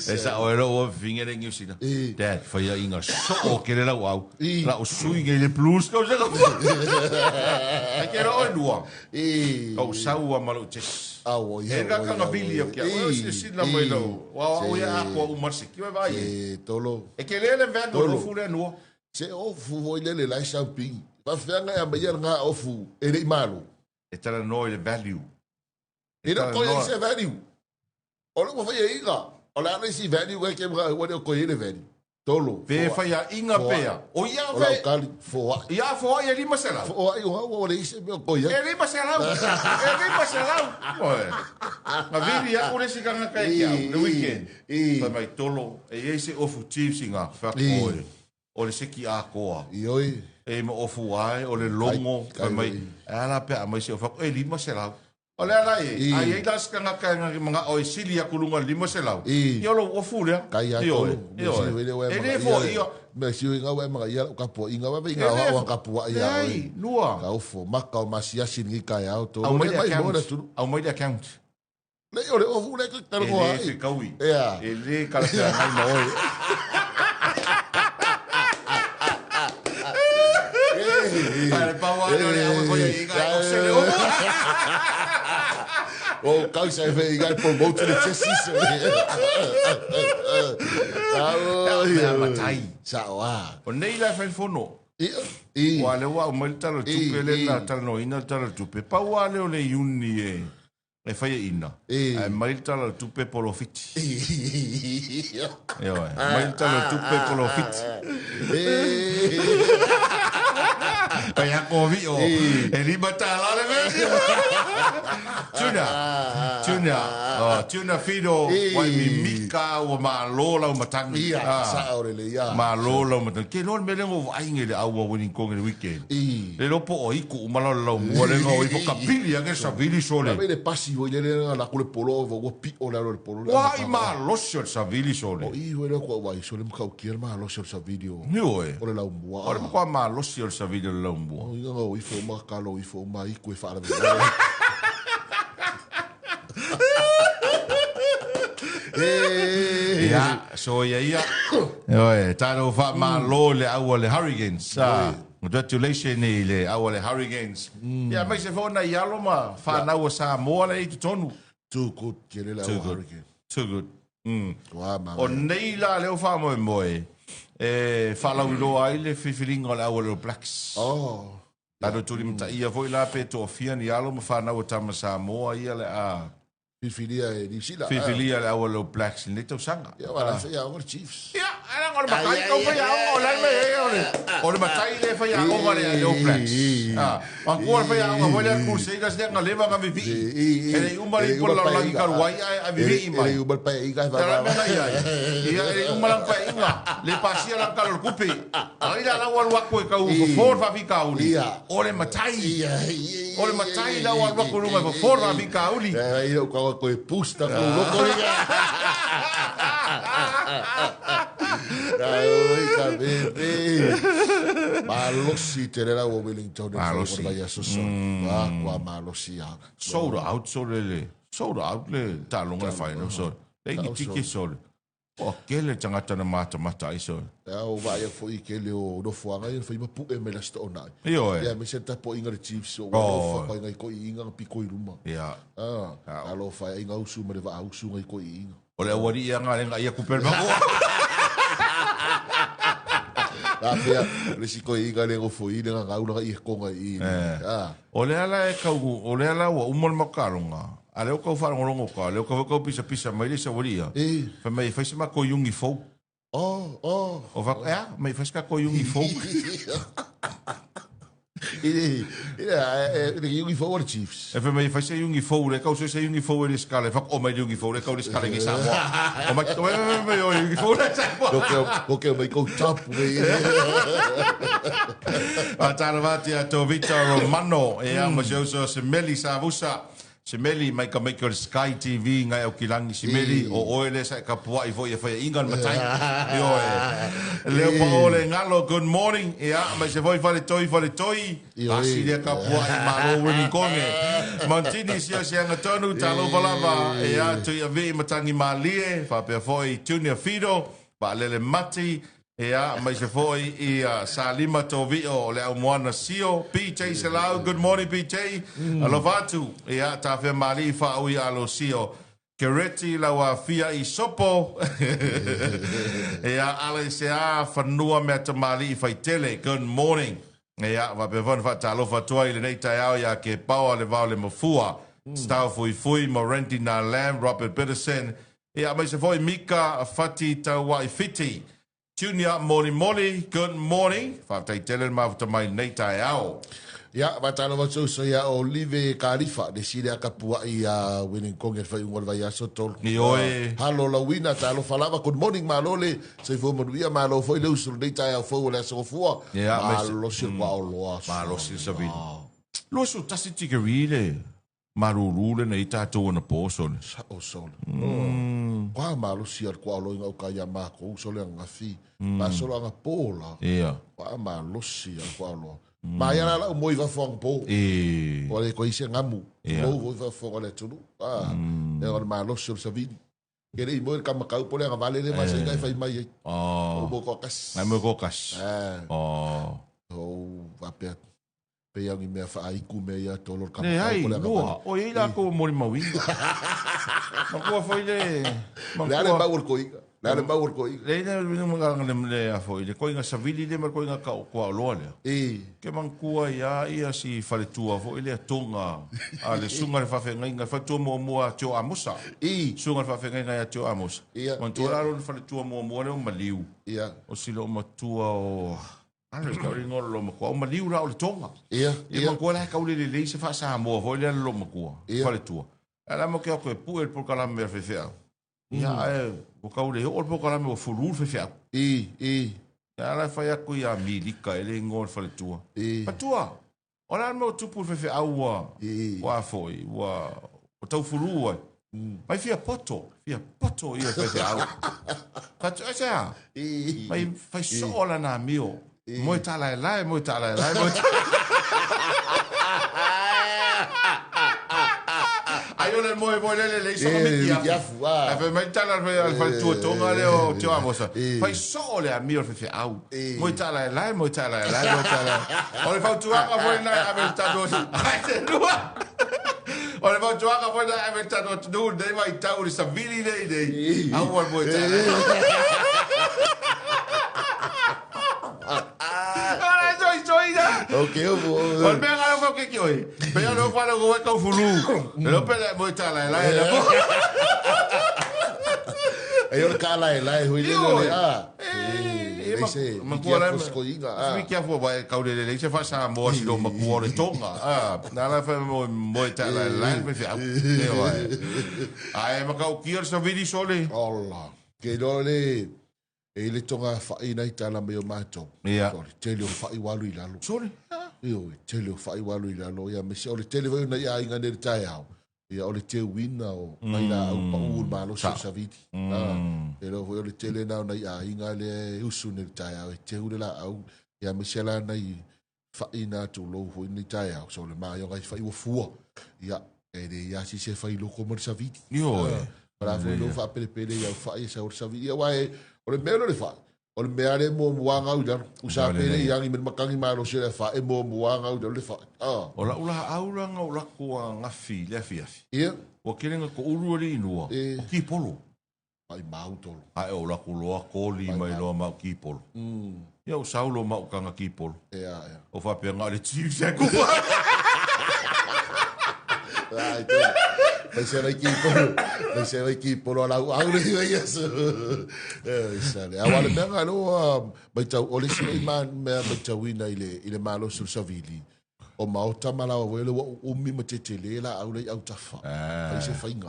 Esa o era o finger en usina. Dad, fa ia inga so o ke le la wow. La o sui nge le plus ko se ka. Ai ke ro lua. O sau a malo ches. Awo ia. E ga ka ngabili o ke. O se la mai lo. Wa o ia ko o marse ki vai. E tolo. E ke le vendo lo fu le no. Se o fu vo le la champing. Va fanga ya mai nga o fu e le malo. E tala no le value. E no ko e se value. O lo fa ia inga. O la no si value ke bra o ko ele value. Tolo. Pe fa ia inga pea. O ia ve. Fo. Ia fo ia lima sela. Fo ai o le se me ko ia. E lima sela. E lima sela. Oe. Ma vidi ia ore si kanga kai kia. Le weekend. Pa mai tolo. E ese ofu Chiefs inga. Fa koe. O le seki a koa. Ioi. E mo ofu ai. O le longo. Pa mai. Ala pe a mai se ofa. E lima sela. O le ala e. Ai e das kanga kai ngaki mga oi sili a kulunga lima sela. Ia lo ofu lea. Kai a tolo. E le fo ia. Me si inga wa mga ia ka po inga wa inga wa ka po ia. Ai, lua. Ka ofo maka o masia sin ngi kai auto. Au mai account. Au mai account. Le o le ofu le ka taro ko ai. E le kaui. Ia. E le ka te ai mo. Para pawa no le amo voy a llegar. O kau sai ve igai por moto le chassis. Ah, matai. Sawa. O nei la fai fono. Wa le wa mo talo tupe le na talo ina talo tupe. Pa wa le o le uni e. E fai ina. E mai talo tupe polo fiti. Mai talo tupe polo fiti. Ai a kovi o. E li batala le me. Tuna fido wai mi mika o ma lola o matangi. Ia, sa ore le ia. Ma lola o matangi. Ke lor mele ngo ai ngele au o winning kong le weekend. Le lopo o iku o malo lo mo le ngo i foka pili a ke sa vili sole. Me le pasi o le la kule polo o pi o la le polo. Wai ma losio sa vili sole. O i le ko wai sole mo ka kier ma losio sa video. Yo e. O le la mo. O le ko ma losio sa video lo mo. O i ngo i fo ma ka lo i fo ma i ku e fa la. Ja, so ia. Oi, taro fa ma lo le au le Hurricanes. Congratulations le au le Hurricanes. Ja, mai se fona ia lo ma fa na o sa mo le i tonu. Too good, ke le la Hurricane. Too good. Wa ma. O nei la le fa mo. Whalau ilo ai le whiwhiringa o le All Blacks. Oh. Tado turi mta ia foi la pe to fia ni alo ma whanau o tama Samoa ia le a... Fifilia e New Zealand. Whiwhilia le All Blacks ni tau sanga. Ia, wala whai au Chiefs. Ia, ana ngore makai kau whai au o lai me e ole. Ole matai le whai au o ngare All Blacks. Ma kua whai au ngā wale Crusaders le ngā lewa ngā vivi. Ele umari kola lagi karuai a vivi mai. Ele umar pai inga. Tara mena ia. Ia ele umalang pai inga. Le pasia lang kalor kupi. Ai la lawan wako e kau for fa fi kauli. Ole matai. Ole matai la wan wako runga for fa fi kauli. Ia kau ko e pusta ko loko ia. Ai ka bebe. Malosi te rera o Wellington. Malosi. Wa malosi ya. Sold out le talonga final so. Legi tiki so. O kele tangata na mata ai so. O vai foi kele o no fuanga e foi mapu e mela sto na. Io Ya me senta po inga de Chiefs o fa inga ko inga piko i ruma. Ya. Alo fa inga usu me va usu ngai ko inga. Ole wari ia nga ia kupel ba. La fea le siko inga le go foi le nga una i ko ngai. Ole ala e kau ole ala o umol makalonga. Ale o kau wharongorongo ka, le o kau pisa mai le sa waria. Fa mai faisa ma ko yungi fou. O va mai faisa ko yungi fou. Ele yungi fou o Chiefs. E fa mai faisa yungi fou le kau se yungi fou le skale, fa o mai yungi fou le kau le skale ngi sa mo. O mai o yungi fou le sa mo. Okay, mai ko tapu e. Ataravati a to Victor Romano e a mo se meli sa vusa. Se meli mai ka make Sky TV ngai au kilangi se meli o oele sa ka pua I foi e fai ingan matai. Yo Leo Paole ngalo good morning. Ia mai se foi fale toi. Asi le ka pua I maro ni konge. Montini sia nga tonu talo valava. Ia tu ia vi matangi malie fa pe foi Junior Fido pa lele mati. Ia mai se foi I Salima Tovio le au moana sio PJ Selau good morning PJ alovatu ia ta fe mali fa au ia lo sio Kereti la wa fia I sopo ia ale se a fanua me ta mali fa tele good morning ia va pe von fa ta lo fa toi le nei tai au ia ke pau le va le mofua stau fui Morenti na Lam Robert Peterson ia mai se foi Mika Fati ta wa fiti Junior Moli, good morning. Whātai tele mawta mai nei tai ao. Ia, watano watu so ia Olive Karifa, de sile akapua I winning konge whai ungol vai aso tol. Ni oe. Halo la wina, talo falava, good morning malole, se fo manuia malo foi leu sur nei tai ao fo le aso fua. Ia, malo sir kwa o loa. Malo sir sa vini. Lo so tasi tigari marurule nei tātou na pōsone. O sole. Kwa malo sir kwa o loa ngau kaya mako, sole anga fi. Ma solo anga pola. Ia. Kwa malo sir kwa o loa. Ma ia la moi va fong po. O le ko ise ngamu. Mo va fong le tulu. E o malo sir sa vini. Kere I mo ka makau po le anga vale le ma se ngai fai mai. O mo ko kas. Ngai mo ko kas. O va pe pe yang I mea whaaiku me ia tolor ka makau po le anga vale. O ia la ko mori mawinga. Makua foi le. Le ale maur ko inga. Le maur ko inga. Le ina winga mga le a foi le ko inga savili le mar ko inga ka ko loa le. Ke mankua ia si fale tua foi le tonga a le sunga le fafenga inga fa tua mo tio amusa. Sunga le fafenga inga tio amusa. Mantua lo fale tua mo le maliu. O silo matua o Ana ka ringo lo mo ko maliu ra o le tonga. Ia mankua la ka le se fa sa mo foi le lo mo ko. Fale tua. Ala mo ke ko pu el por kala me fe fe. Ia o ka ule o por kala me o furul fe fe. Ala fa ya ku ya milika ele ngol fa le tua. Patua. Ola mo tu pu fe fe au wa foi wa o tau furu. Mai fia poto ia fe fe au. Ka tsa. Mai fa so ola na mio. Mo tala lai. Ayo le moi le so mi dia. Ave mai tala al fal tuo tonga le o tio amosa. Fai so le a mio fe au. Moi tala lai. O le fal tua ka foi na ave tado. Ai te lua. O le fal tua ka foi na ave tado tu dei mai tau sa vili dei. Au mo tala. Okay, O me ngalo ko ke ki oi. Pe no fa lo ko fulu. Lo pe le mo ta la. Ai ora ka lai hui le a. Se makuala me kia fo ba ka le le se fa sa mo si do makuala tonga na la fa mo ta la me fa ai ma ka o kier sa vidi sole Allah ke do le e le tonga fa ina ita la me o mato te le fa i walu i lalo sole io te le fa i walu i lalo ya me se o le tele na ya inga ne tai au ia o le te wina o mai la au pa u malo sa vidi e lo o le tele na ia inga le usu ne tai au te u la au ia me se la na i fa ina tu lo ho ni tai au so le mai o fa i wo fu ia e de ia si se fa i lo ko mo sa vidi io para fu lo fa pele ia fa i sa vidi ia wa o le mero le fa o le mea le mo muanga u dan usa pele yang i makangi malo se le fa e mo muanga u le fa o la ula aura nga ula ko nga fi le fi ia o kerenga ko uru ri no o ki polo ai mau tolo ai o la ko lo ko li mai lo ma ki polo ia o saulo ma o kanga ki polo ia o fa pe nga le chief se ko ai to Vai ser equipo lo la au le ia so sale awale menga lo mai tau o le sile man me mai tau ina ile malo sur savili o mauta mala o le o mi matete la au le au tafa ai se fainga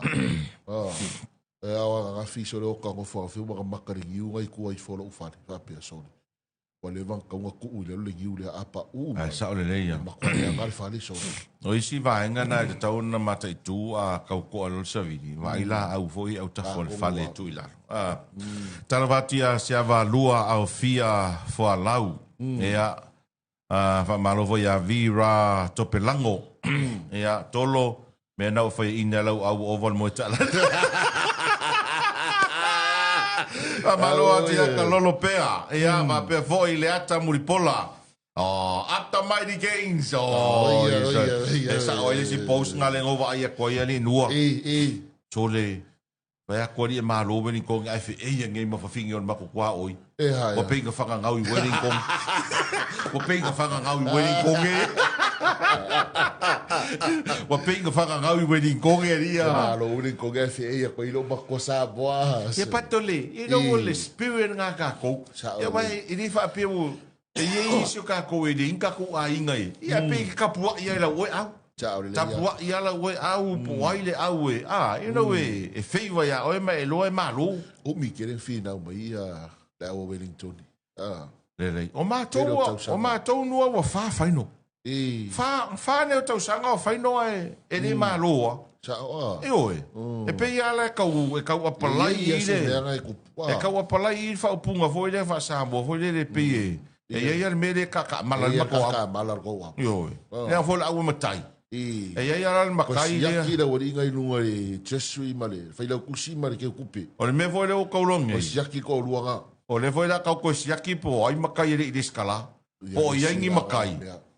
awa nga fiso le o ka ngo fo fi wa makari yu ngai ku ai fo lo fa fa pe so wale van ka nga ku le le yu le apa sa o le le ma ko le ngal fa le so o isi va nga na te tau na mata tu a ka ko al savili va ila au foi au ta fo fale tu ila taravati se ava lua au fia fo lau ea fa malo vo ya vira topelango ea tolo me na o foi ina lau au oval mo tala malo ati ka lolo pea ea ma pe foi le ata muripola ata mai di gains esa o ele si post ngale ngova ia ko ia ni nua chole vai ko ri ma lo weni ko ai fe e ngai ma fa fingi on ma ko kwa oi ko pinga fa ngau i weni ko ko pinga fa ngau i weni ko nge ko pinga fa ngau i weni ko nge ria ma lo weni ko nge fe e ko i lo ma ko sa boa ke patole i no le spirit nga ka ko ya vai i fa pe e ye isu ka ko e din ka ko a inga ia pe ka pu ia la we au ta pu ia la we au pu ai le au e you know e favor ya o me lo e malo o mi kere fina o mai la o Wellington le o ma to no o fa fa no fa ne o tau sanga o fa no e ni malo e oi e pe ia la ka o palai e ka o palai fa o punga foi le fa sa mo foi le pe e ia me le ka malar ko yo ne fo la o matai e ia al makai ia ki la wori ngai lunga le jesui male fa la kusi male ke kupe o le me fo le o kaulong o siaki ko luanga o le fo la ka ko siaki po ai makai le diskala po ia ngi makai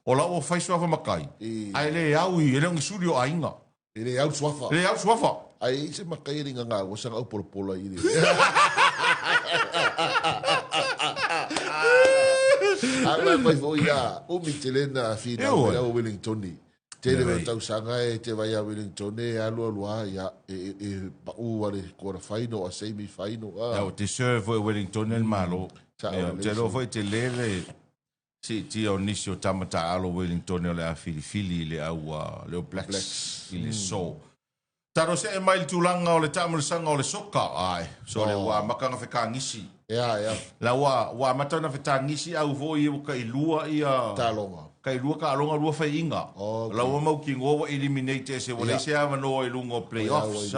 o la o fa so fa makai ai le au i le ngi studio ainga le au swafa ai se makai ringa nga o sa au polo i Ala mai foi ia o Michelena fina o Wellington ni. Te le tau sanga e te vai a Wellington e alu ia e pa u ale ko faino a semi faino o te serve o Wellington el malo te lo foi te lele si ti o nisio tamata alo Wellington le a fili le au le blacks il so taro se mai tulanga o le tamu sanga o le soka ai so le wa makanga fe kangisi la wa matana fe tangisi au foi o kai lua ia talonga kai lua ka longa lua fa inga la wa mau ki ngova eliminate se wole se ava no lungo playoffs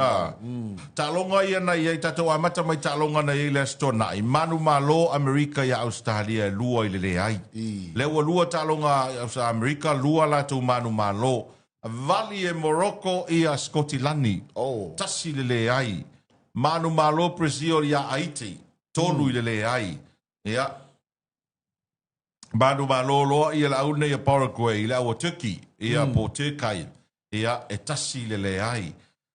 talonga ia na ia tato amata mai talonga na ile stona i manu malo America ya Australia lua ile le ai le wa lua talonga America lua la tu manu malo Vali e Morocco ia Scotilani tasi le ai manu malo Brazil ia Haiti tolu le ai ia manu malo lo ia la une ia Paraguay ia o Turkey ia po Turkey ia e tasi le ai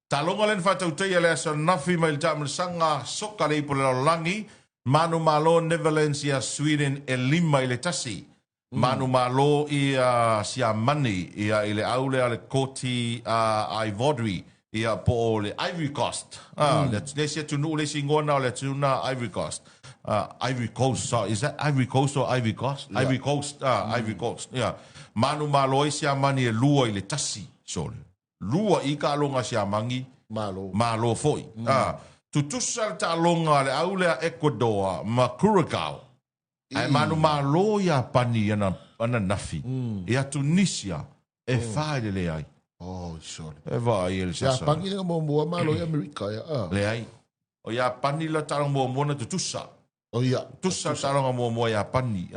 talonga len fatau te ia le sa nafi mai tamul sanga soka le po langi manu malo Netherlands ia Sweden e lima ile tasi Manu malo ia Siamani ia ile aule ale koti Ivory ia po le Ivory Coast. Le sia tunu le singona le tuna Ivory Coast. Ivory Coast. So is that Ivory Coast or Ivory Coast? Yeah. Ivory Coast. Ivory Coast. Yeah. Manu malo ia Siamani e lua ile tasi sol. Lua I ka longa Siamangi malo foi. Tutusa ta longa le aule a Ecuador ma Curacao. Ai manu malo ia pani ana nafi. Ia Tunisia e fai le ai. Oh, sorry. E vai ele sa. Ya pangi le mo malo ia America ya. Le ai. O ia pani la tarong mo na tutusa. Oh ia. Tusa tarong mo ia pani.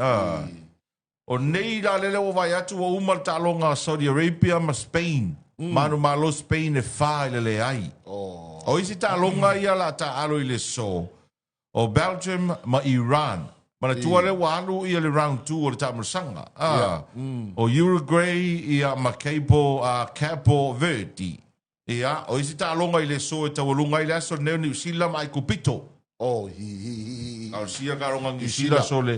O nei la lele o vai atu o umal talonga Saudi Arabia ma Spain. Manu malo Spain e fai le ai. O isi talonga ia la ta alo ile so. O Belgium ma Iran. Mana tua le walu ia le round 2 o le tamasanga. O Uruguay ia ma Capo Verde. Ia, o isi talonga ile so e tawalunga ile aso neo New Zealand mai kupito. Oh, Au sia karonga New Zealand sole.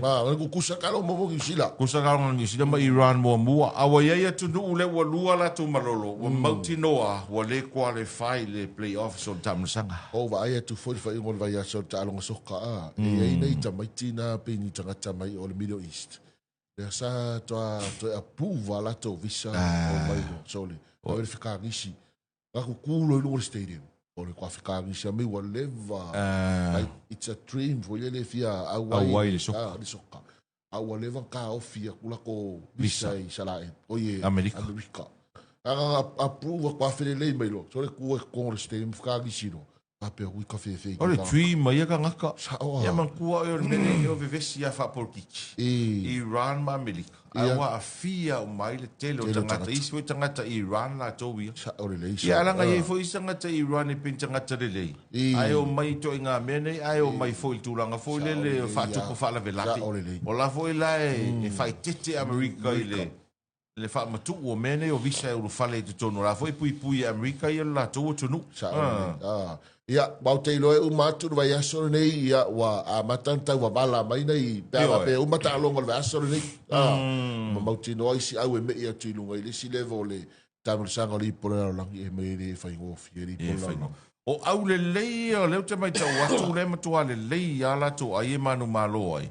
Kusa karonga mo New Zealand. Kusa karonga New Zealand ma Iran mo mua. Awa ia tunu ule wa lua la tu malolo. Wa mauti noa wa le qualify le playoff so tamasanga. O va ia tu foi ngol vai aso talonga soka. Ia nei tamaiti na pe ni tangata mai o le Middle East. Le sa to approve la to visa o mai sole. O verificar nisi. Aku kulo no stadium. O le kwafika ngisi me wa leva. It's a dream for le fia awai le soka. Le soka. Awa leva ka o fia kula ko visa I salae. O ye America. Approve kwafele le mai lo. So le ku ko le stadium fika ngisi no. Ape ui ka fe. O le dream mai ka ngaka. Ya man ku o le o vevesi ya fa porkichi. Iran ma America. Awa afia o mai le tele o tangata isi o tangata Iran la towi. Ia langa ye fo isangata Iran e pin tangata lele. Ai o mai to inga mene ai o mai fo tulanga fo lele fa tuko fa la velati. O la fo ila e fa tete America ile. Le fa matu o mene o visa o fale te tono la fo pui America ia la to tunu. Ia bautei loe umatu vai aso nei ia wa amatanta wa bala mai nei pe umata longo vai aso nei mauti no isi au me ia tilunga ile si level le tamu sanga li pola langi e me le fai ngo fieri pola o au le le te mai tau atu le matua le ia la to ai manu malo ai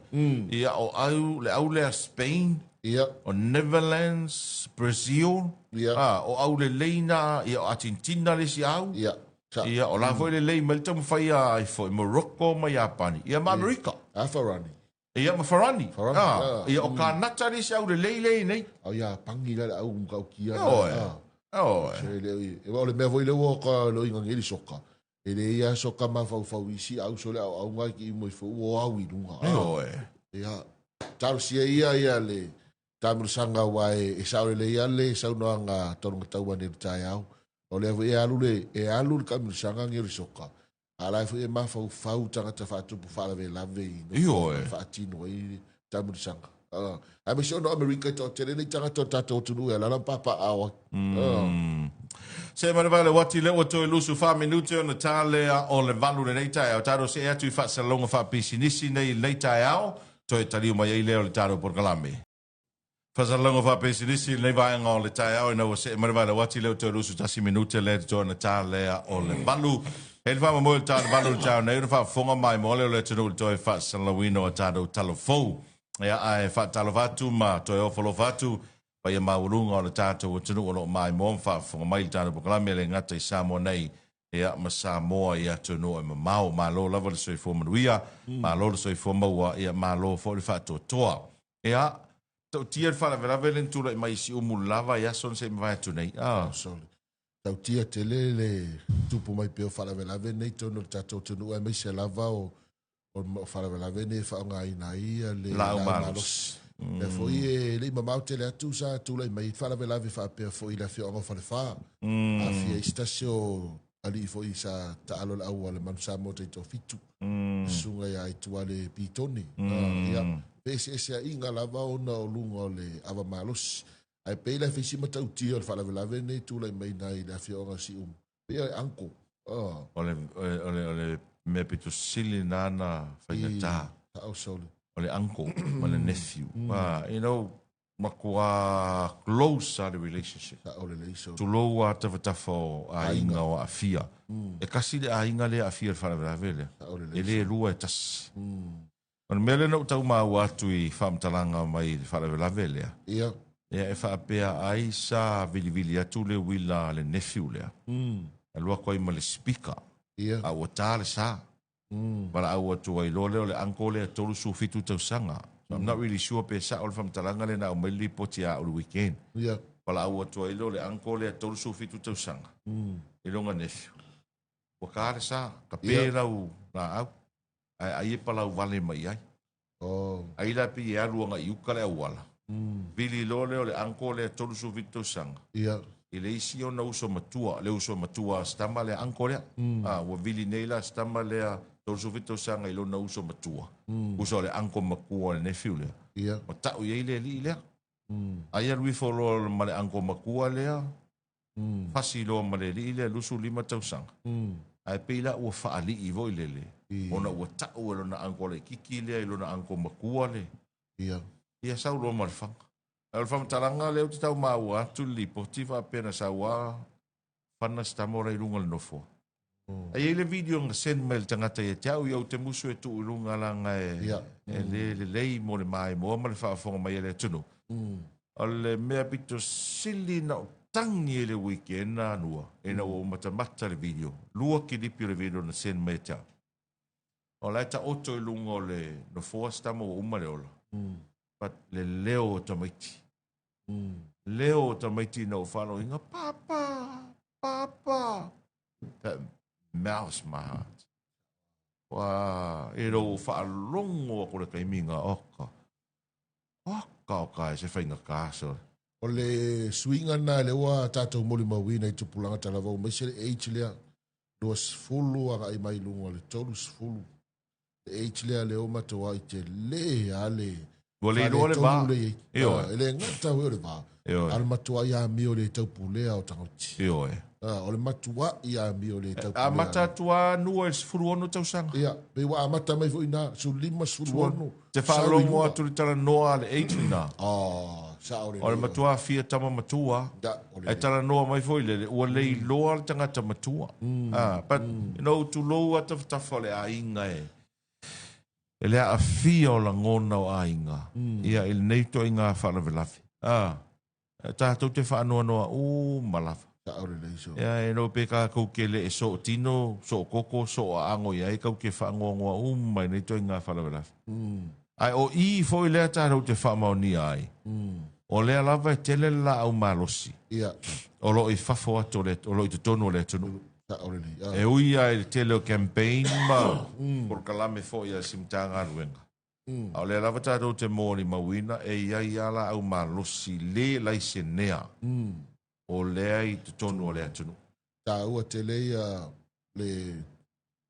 ia o au le Spain ia o Netherlands Brazil o au le na ia Argentina le si au ia o la foi le lei mal tam fai ai foi Morocco ma Japani ia ma America Farani ia ma Farani ia o Kanata le sau le lei nei au ia pangi la au ka kia e o le me voi le wo ka lo inga ngeli soka e le ia soka ma fau isi au so le au ngai ki mo fo o au i lunga ia tau sia ia le tamur sanga wa e sau le ia le sau no anga tonu tau ane tai au o le e alu le kamil sanga ngeri soka ala fu e ma fau tanga ta fatu pu fala ve lave io fatino I tamil sanga a me sono America to tele ni tanga to tato tu la papa awa se ma vale wati le o to lusu fa minute on tale o le valu le neita o taro se atu fa salonga fa pisinisi nei neita ao to e tali mai le o taro por kalame Fasalonga fa pesilisi nei vai ngā le tai au ina se marivale wati leo te rusu tasi minute le to na tā lea o le valu. He le wha mo le tā le valu le tau nei wha fonga mai mo le tunu le toi wha salawino a tātou talo fau. Ea ai wha talo vatu ma toi ofolo vatu pa ia maurunga o le tātou o tunu o lo mai mo wha fonga mai le tātou pokalami le ngata I Samoa nei ea ma Samoa ia tunu e ma mau ma lo lava le soi fo manuia ma lo le soi fo maua ia ma lo fo le wha toa. Ea tau tia fala vera velen tu lai mai si umu lava ya son se vai tu nei sorry tau tia tele le tupu mai pe fala vera velen to no tato tu no mai se lava o fala vera velen fa nga ina ia le la malos e foi le mama tele tu sa tu lai mai fala vera ve fa pe foi la fio ngo fa fa a fia stasio ali foi sa ta alo la awal man sa mo te to fitu sunga ya itu ale pitoni ya pese ese inga lava ona o lunga le ava malos ai pela fisi mata uti o fala vela vene tu la mai nai la fionga si pe anko ole me pitu sili nana fa ta o sole ole anko ole nephew you know makua close a relationship. Sa ole le iso. Tulo a tawhatawha a inga o a fia. E kasi le a inga le a fia whanawelawe le. E le rua e tas. Ona mele na utau mau atu I whamtalanga mai whanawelawe lea. Ia. Ia e whaapea ai sa vili atu le wila le nephew lea. E lua koi ma le speaker. Ia. A ua tā le sa. Mara au atu ai lo leo le anko le tolu su fitu tau sanga. So I'm not really sure pe sa ol whamtalanga le na o maili poti a o le weekend. Ia. Pala au atu ai lo le anko le tolu su fitu tau sanga. I longa nephew. Ua kāre sa, ka pērau na au. Ai e pala wale mai ai. Oh. Ai la pi e aluanga I uka le awala. Vili lo leo le anko le tolu su fitu tau sanga. Ia. I le isi o na uso matua, le uso matua stamba le anko lea. Ua vili neila stamba lea tolu su fitu tau sanga I lo na uso matua. Uso le anko makua le nephew lea. Ia. O tau iei le li lea. Ai alui folo ma le anko makua lea. Fasi lo ma le li lea lusu 5 tau sanga. Ai peila ua faali I voi lele. Ona ua tau alo na anko le kiki lea ilo na anko makua le. Ia. Ia sau lo ma le fanga. Al fam talanga leo te tau mau atu li potiva pena sawa fana stamora I lunga le nofo. Ai le video nga send mail tangata ia tau iau te musu e tu lunga langa e le lei mo le mai mo ma le whaafonga mai le tunu. O le mea pito sili na o tangi e le weekend na anua e na o matamata le video. Lua ki lipi le video na send mail tau. O lai ta oto I lunga o le nofo stamo o uma le ola. But le leo o tamaiti. Leo o tamaiti na o whano inga, Papa. That melts my heart. Wa, e ro whaalongo ako le kaiminga oka. Oka e se whainga kāso. O le swinga na le wa tātou moli mawina I tupulanga talavau. Mai se le age lea. Lua sfulu anga I mai lunga le tolu sfulu. Le age lea le o matawa I te le ale. Wale ilo le ba. Io. Ele ngata o le ba. Al matua ia mi o le taupulea o tangoti. Io e. O le matua ia mi o le taupulea. A mata tua nua e sfuru ono tau sanga. Ia. Pe wa mata mai fo ina su 5 sfuru ono. Te whaalongo atu le tala noa le 8 na. Sa o le. O le matua fia tama matua. E tala noa mai foi le ua lei loa le tangata matua. But, you know, tu loa tawhatafa le a inga e. E lea a fia o la ngona o a inga. Ia il neito inga whalawelafi. Tātou te whaanoa noa, malafa. Sa o le leiso. Ia e no peka kau ke le e so tino, so koko, so a ango ia e kau ke whaangoa ngoa, mai neito inga whalawelafi. Ai o I foi lea tātou te whaamau ni ai. O lea lava e tele la au malosi. Ia. O lo I whafo ato le, o lo I te tono le tonu. E ui ai tele o campaign ma por kalame fo ia simtanga ruenga. O le lava tātou te mōni mawina e iai ala au malosi le laisenea. O lea I te tonu o lea tunu. Tā ua tele ia le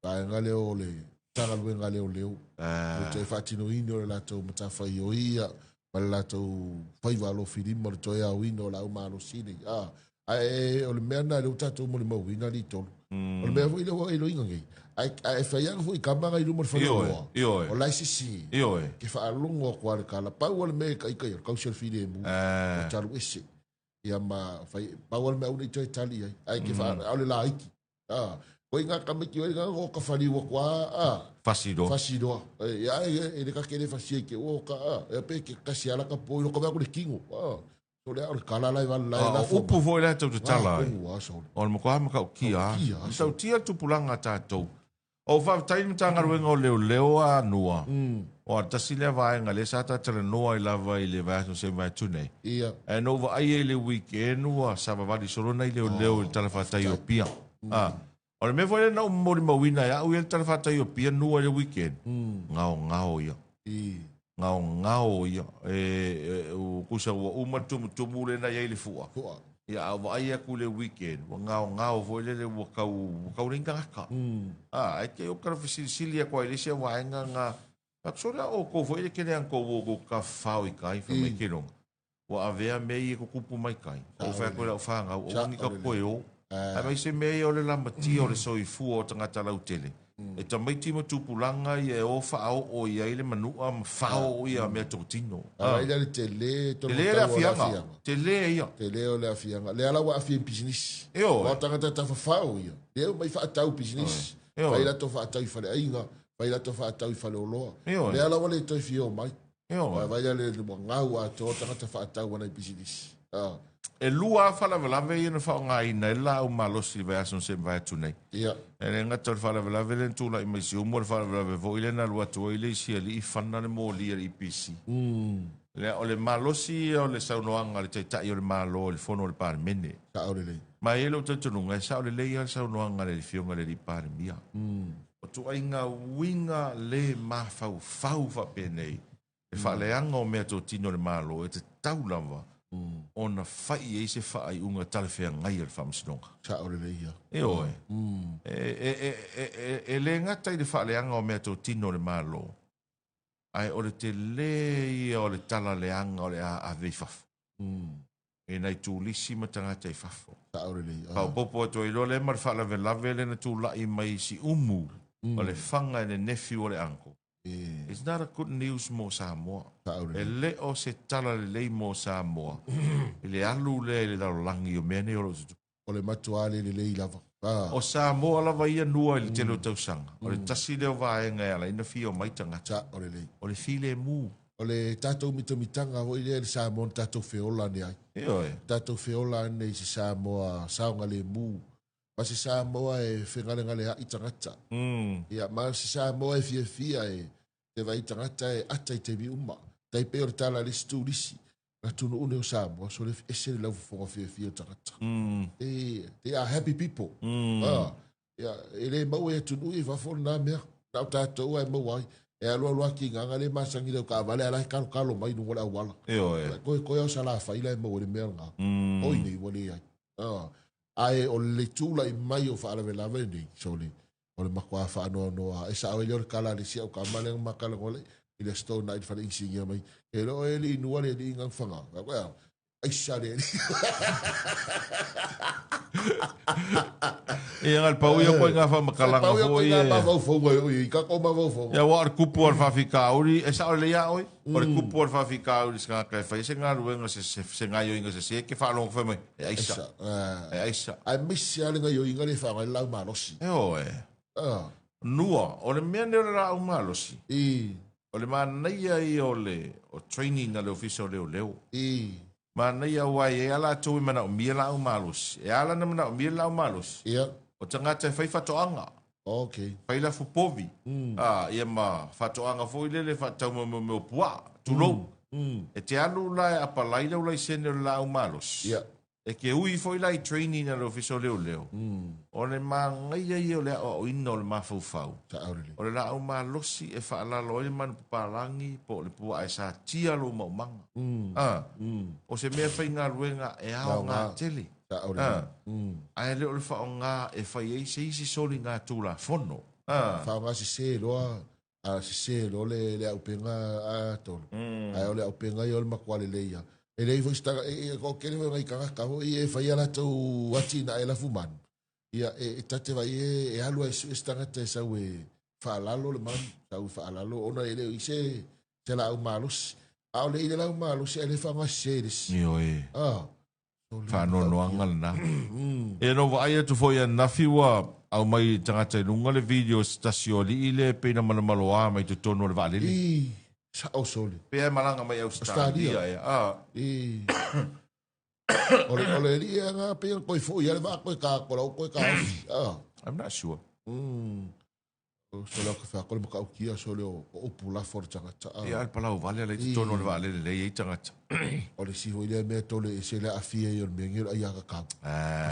paenga leo le tanga ruenga leo leo. O te whatino ino le latou matawhai o ia ma le latou whaiva alo whirima le toi au ino la au malosi ne. Ai o le mea na leo tātou mōni mawina li tolu. O le mea fo ilo ilo inga ngei. Ai whaianga fo I kamanga I lumar whanau. O laisi si. Ke whaalongo ko ale kala. Pau ale mea kai kai. Kausel whire e mu. O talu ese. Ia ma pau ale mea una I toi tali ai. Ai ke wha ale la aiki. Ko inga kameki o inga o ka whani wa kua. Fasido. Fasido. Ia e le ka kere fasi ke o ka. E pe ke kasi ala ka po ilo ka mea kule kingo. So le au kala lai wala lai. Upu foi le tau te tala ai. O le makoha maka o kia. Tau tia tupulanga tātou. O whawtai mtanga ruenga o leo a nua. O a tasi lea vaenga le sata tala noa I lava I le vaeto se vai tunei. Ia. E nova ai e le weekend ua savavali sorona I leo I tala whatai o pia. O le me foi le nau mori mawina ia ui le tala whatai o pia nua le weekend. Ngao ia. Ngao ia. O kusa ua umatumu le na ia le fua. Ia awa ai aku le weekend. Ngao foi le ua kau ringa ngaka. Ai ke o kara fisili a koe lesia waenga nga. Aksora o ko foi le kene anko o ka whao I kai wha mai kironga. Wa avea mei e ko kupu mai kai. O whea koe lau whanga o ngi ka koe o. Ai mai se mei o le lamati o le soifu o tangata lau tele. E tamaiti ma tupulanga i e o whaao o i aile manua ma whao i a mea tōtino. Ai le te le Te le a fianga. Te le ia. Te le o le a fianga. Le ala wa a fia business. E o. O tangata ta whawhao ia. Le au mai whaatau business. Vai la to whaatau i whale ainga. Vai la to whaatau i whale oloa. Le ala wa le toi fio mai. E o. Vai la le ngau a to tangata whaatau wana i business. E lua whalawalawe i na whaonga ina e la au malosi vai ason se vai atu nei. Ia. E le ngata whalawalawe le ntula i mai si umo le whalawalawe vo i le na lua tua i le isi ali i whana le mo li i PC. Le o le malosi o le saunoanga le taitai o le malo le fono le pare mene. Ka au le lei. Ma e lo tatununga e sao le leia le saunoanga le fionga le li pare mia. O tu ainga winga le mafau fau fa penei. E whaleanga o mea tō tino le malo e te taulawa. Ona fai e se fai unga talefea ngai al whamsinonga. Sa ore le ia. E oe. E le ngata i le whaaleanga o mea tō tino le malo. Ai o le te le ia o le tala leanga o le a veifafu. E nei tūlisi ma tangata i fafo. Sa ore le ia. Pau popo ato i lo le mar whalawe lave le na tūlai mai si umu. O le whanga e le nephew o le anko. It's not a good news mo Samoa. E le o se tala le lei mo Samoa. E le alu le laulangi o mene o rosu. O le matuale le lei lava. O Samoa lava ia nua i le telo tausanga. O le tasi leo vaenga e ala ina fio mai tangata. O le lei. O le file mu. O le tatou mitomitanga o i le Samoa tatou feola ne ai. E oe. Tatou feola ne se Samoa saunga le mu. Ma se Samoa e whengalengale a i tangata. Ia, ma se Samoa e fia e te vai tangata e ata i te vi uma. Tai peo le tala le stu lisi. Na tunu une o Samoa, so le ese le lau fonga fia o tangata. They are happy people. Ia, e le mau e tunu i whafona na mea. Nau tātou e mau ai. E aloa ki nganga le masangi leo ka vale alai kalo mai nungo la wala. E oe. Koe au sala whaila e mau e mea ngā. Oi nei wale ai. Ai o le tūla i mai o whaalawe lawe nei. So le, o le makua whaanoa noa. E sa au e leo le kala le sia o ka male makala ngole. I le stone night whale isi ngia mai. E lo e li inua le li ingang whanga. Koe au. Aisa le li. E ngal pau ia koe ngā whamakalanga Pau ia koe hoi ngā e. mawau fonga oi. Ka ko mawau fonga. Ia wa ar kupu ar whawhika auri. E sa o le ia oi. O le kupu ar whawhika auri ska kai whai. Se ngā ruenga se ngai o inga se ke whaalonga whamai. E aisa. E aisa. Ai misi ale ngai o inga le whanga lau malosi. E oe. Nua. O le mea neo le rau malosi. O le maa naia i o le o training na le ofisa o leo leo. Maa naia wai e ala tau i mana o mia lau malosi. E ala na mana o mia lau malosi. Ia. O tangata e whai whatoanga. Okay. Whai la fupovi. Ia ma whatoanga fo i lele whatau me o pua. Tulou. E te anu lai apa laila ulai sene o lau malosi. Ia. E ke ui foi lai training na le ofisa o leo leo. O le maa ngai ai o le o ina o le maa faufau. Ta aurele. O le lau malosi e whaalalo e manu papalangi po le pua e sa tia lo maumanga. O se mea whai ngā ruenga e ao ngā tele. Ta aurele. Ai leo le whao ngā e whai ei se isi soli ngā tūla fono. Whao ngā se loa. A se lo le aupenga a tolu. Ai o le aupenga i o le makuale leia. E lei foi stanga e ko kele vai ngai kanga ka ho e fai ala tu wati na ela fuman. Ia e tate vai e alu e stanga te sa we fa lalo le man sa we fa lalo ona ele i se la u malus. A le ile la u malus ele fa nga series. Io e. Fa no no angal na. E no vai tu foi na fiwa au mai tangata lunga le video stasioli ile pe na malo mai tu tono le vale. Sa o soli. Pe malanga mai Australia ya. Ole lia nga pe ko fo ia va ko ka ko ka. I'm not sure. So lo que fa ko mo ka kia so le o pula for tangata. Ya al palau vale le tono le vale le ye tangata. Ole si ho ile me tole se le afia yo me ngir aya ka.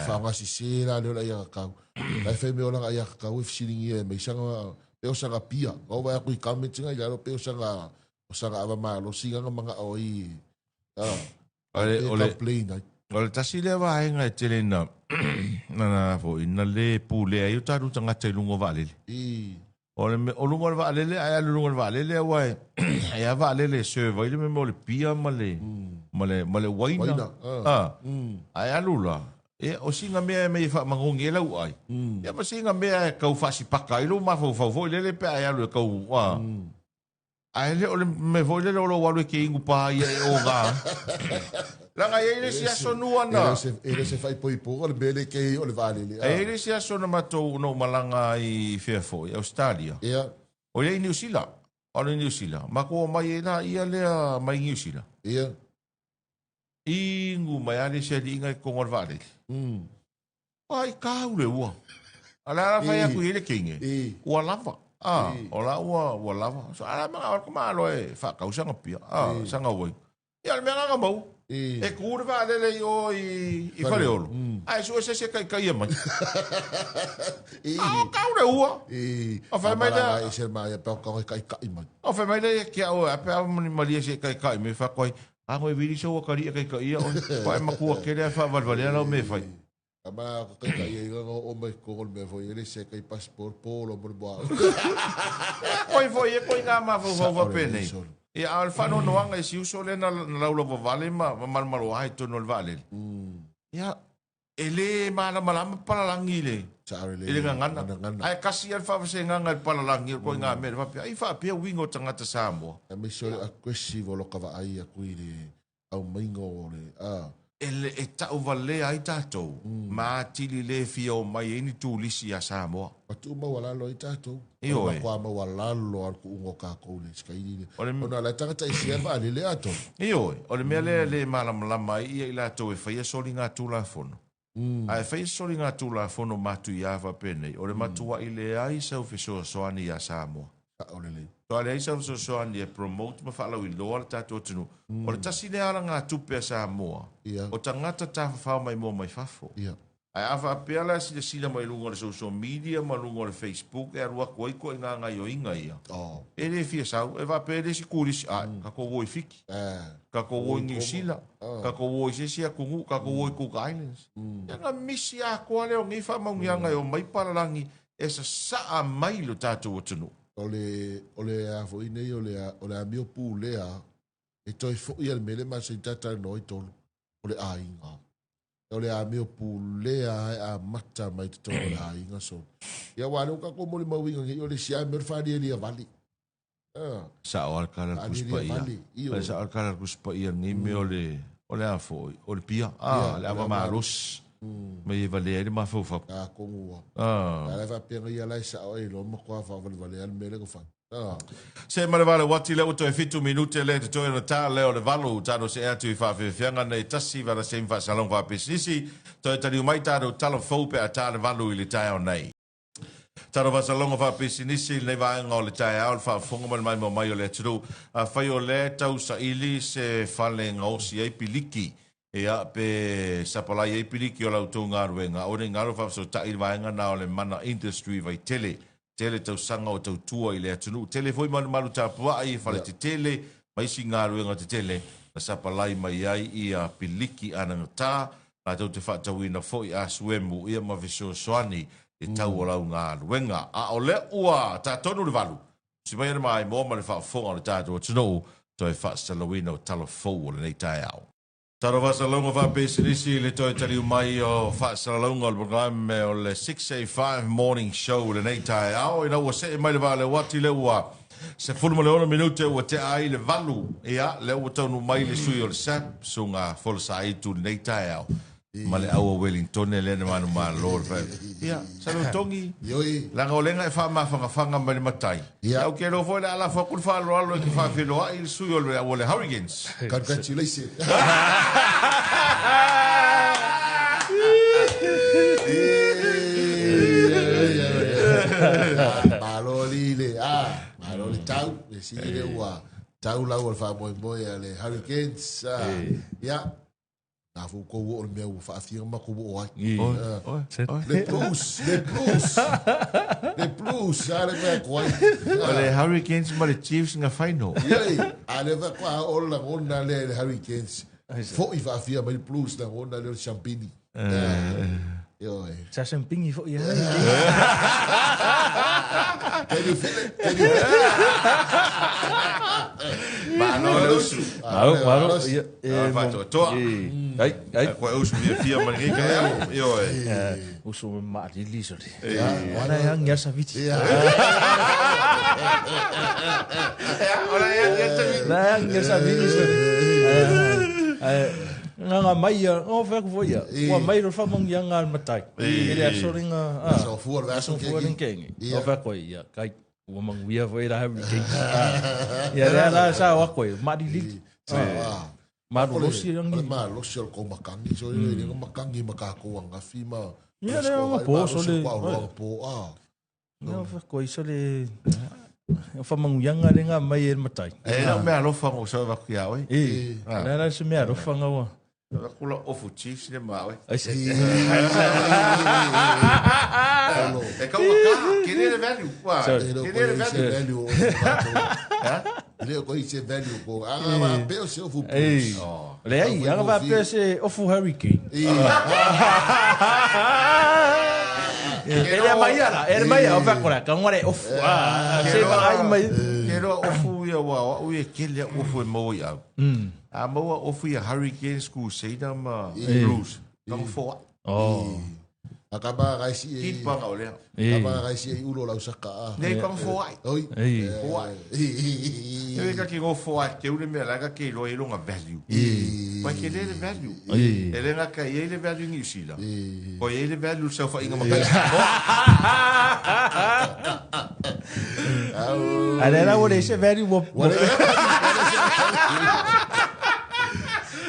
Fa nga si se la le aya ka. Lai fe me ola aya ka wi silingi me sanga pe o sanga pia. O va ku ka me tinga ya pe o sanga o sanga ava malo singa mga oi ole tasi le vaenga e tele na na fo ina le pule ai taru tanga te lungo valele ole me o lungo valele ai lungo valele wai ai valele se vai le me mole pia male waina ai alula E o singa mea me fa mangongi e lau ai. Ia ma singa mea kau fasi paka i lo ma fau lele pe ai alu kau wa. Ai le ole me vo le lo walu ke ingu pa ia o ga. Langa ele si aso nuana. Ele se fai poi po le bele ke o le vale le. Ele si aso na mato no malanga i Fairfo, i Australia. Ia. O le New Zealand. O le New Zealand. Ma ko mai na ia le mai New Zealand. Ia. Ingu mai ale se di ngai ko ngor vale. Ai kau le ua. Ala fai aku ele kinge. Ua lava. O la ua lava. So ala manga ko malo e fa ka usanga pia. Sanga woi. Ia le manga mau. E kurva le yo i fale olo. Ai so se kai mai. Kau le ua. O fa mai da e se mai pe ko kai mai. O fa mai da ke o pe mali se kai me fa koi. Ako e viri so kari kai ia o. Pa e makua ke le fa valvale la me fai. Ama ko kai ia o me ko me foi ele se kai passport polo por boa. Koi foi e koi nga ma fo pene. E al fano no anga si uso le na laulo vale ma malo ai to no vale. Ya ele mala para langile. Ele ngana. Ai kasi al fa se nganga para langile ko nga me fa ai fa pia wingo tangata Samoa. E me so aggressive lo kava ai a kuile au maingo le Ele e tau vale ai tatou. Ma tili le fio mai eni tu lisi a Samoa. Patu ma wala lo i tatou. Io e. Kwa ma wala lo al ku ungo ka koule skaili. Ona la tangata i sia va le ato. Io e. Ole me le malama i la to e fai soli nga tu la fono. Ai fai soli nga tu la fono matu ia va pene. Ole matua i le ai sa fiso soani a Samoa. Ole le. So ale isa so ani e promote ma fala wi lo ta to tunu. O ta sine ala nga tupe a Samoa. O tangata ta fa mai mo mai fafo. Ai ava pela si sina mai lungo le social media, ma lungo le Facebook, e rua koi ko nga yo inga ia. E le fia sau, e va pele si kuris ka ko wo fiki. Ka ko wo New Zealand, ka ko wo se ku ka ko wo Cook Islands. Ya nga misi a ko le o ngi fa mo nga yo mai paralangi e sa mai lo tatu tunu. Ole a fo ine ole a mio pu le a e toi fo ia le mele ma se tata no i tolu ole a inga ole a mio pu le a mata mai to ole a inga so ia wale ka ko mo le mawinga ngi ole sia mer fa di ele vali sa o kala kuspa ia sa o kala kuspa ia ngi me ole a fo ole pia le ava malos me vale ele ma fo fa ko ala va pe ia la sa o lo mo ko fa vale al mele ko fa Se mare vale wati le uto e fitu minute le te toi na tā leo le valu tāno se ea tui whawhi whianga nei tasi vara se mwha salong wha pisisi toi tari umai tāno tala faupe a tā le valu i le tai au nei. Tāno wha salong wha pisinisi nei vaenga o le tai au le wha whonga mai mo mai o le turu a whai o le tau sa ili se whale ngausi e piliki e a pe sapalai e piliki o lau tū ngā ruenga o ne ngaro wha so tai vaenga na o le mana industry vai tele tele tau sanga o tau tua i le atunu. Tele foi malu tāpua ai whale te tele, mai si ngā ruenga te tele, na sapalai mai ai i a piliki ananga tā, na tau te whatau ina foi a suemu ia ma viso soani e tau o lau ngā ruenga. A o le ua tā tonu le valu. Si mai ana mai mō ma le whafonga le tātua tunu, toi whasalawina o tala fau o le nei tai au. Taro whasalonga whapesinisi le toi tari umai o whasalonga o le programe o le 685 Morning Show le nei tai au. Ina ua se mai le wale wati le ua se fulma le ona minute ua te ai le valu. Ia le ua taunu mai le sui o le sap sunga folsa aitu le nei tai au. Ma le aua Wellington le ne manu ma lor fa. Ia, salo tongi. Yoi. La ngolenga e fa ma fanga mai le matai. Ia o ke lo foi la fa kul fa lo alo ki fa filo ai sui o le Hurricanes. Congratulations. Maloli le maloli tau le si le ua tau la o fa moi le Hurricanes. Ia. Na fu ko o me o fa firma ko o ai. Le plus, ale me ko. Le Hurricanes ma le Chiefs nga final. Ei, ale va qua o la onda le Hurricanes. Fo i fa firma le plus na onda le Champini. Yo. Sa Champini fo ia. Malo. Toa. Ai. Ko usu fia mai ka yo. Usu ma di liso. Ora yang ya saviti. Ora Yang ya saviti. Nga mai o fa ko ia. Wa mai ro fa mong yang al matai. Ele soringa. So fuor vaso So fuor kengi. O fa ko ia. Kai wa mong wia foi da habi kengi. Ya la sa wa ko ma di li. Ma lo si yang ni. Ma lo si ko makangi so ni ko makangi makako ang afima. Ya le po so le. Po No fa ko so le. Fa mong yang ale nga mai el matai. No me alo fa mo so va kia oi. Na se me alo fa nga wa. Kula ofu chiefs le mawe. Ai se. E ka ka kini le value kwa. Kini le value. Ele ko ise value ko. Anga pe o se ofu. Le ai, anga va pe se ofu hurricane. Ele mai o va kora, ka ngore ofu. Se va ai mai. Kero ofu ya wa o ye kele ofu mo ya. A mo ofu ya hurricane school sei da ma blues. Tong fo. Akaba raisi e. Kit pa ole. Akaba raisi e ulo la usaka. Nei tong fo ai. Oi. Fo ai. Te ka ki go fo ai te ule me la ka ke lo ilo nga value. Pa ke le value. Ele nga ka ye le value ni sila. Ko ye le value so fa inga ma ka. Alera wo ese very wo.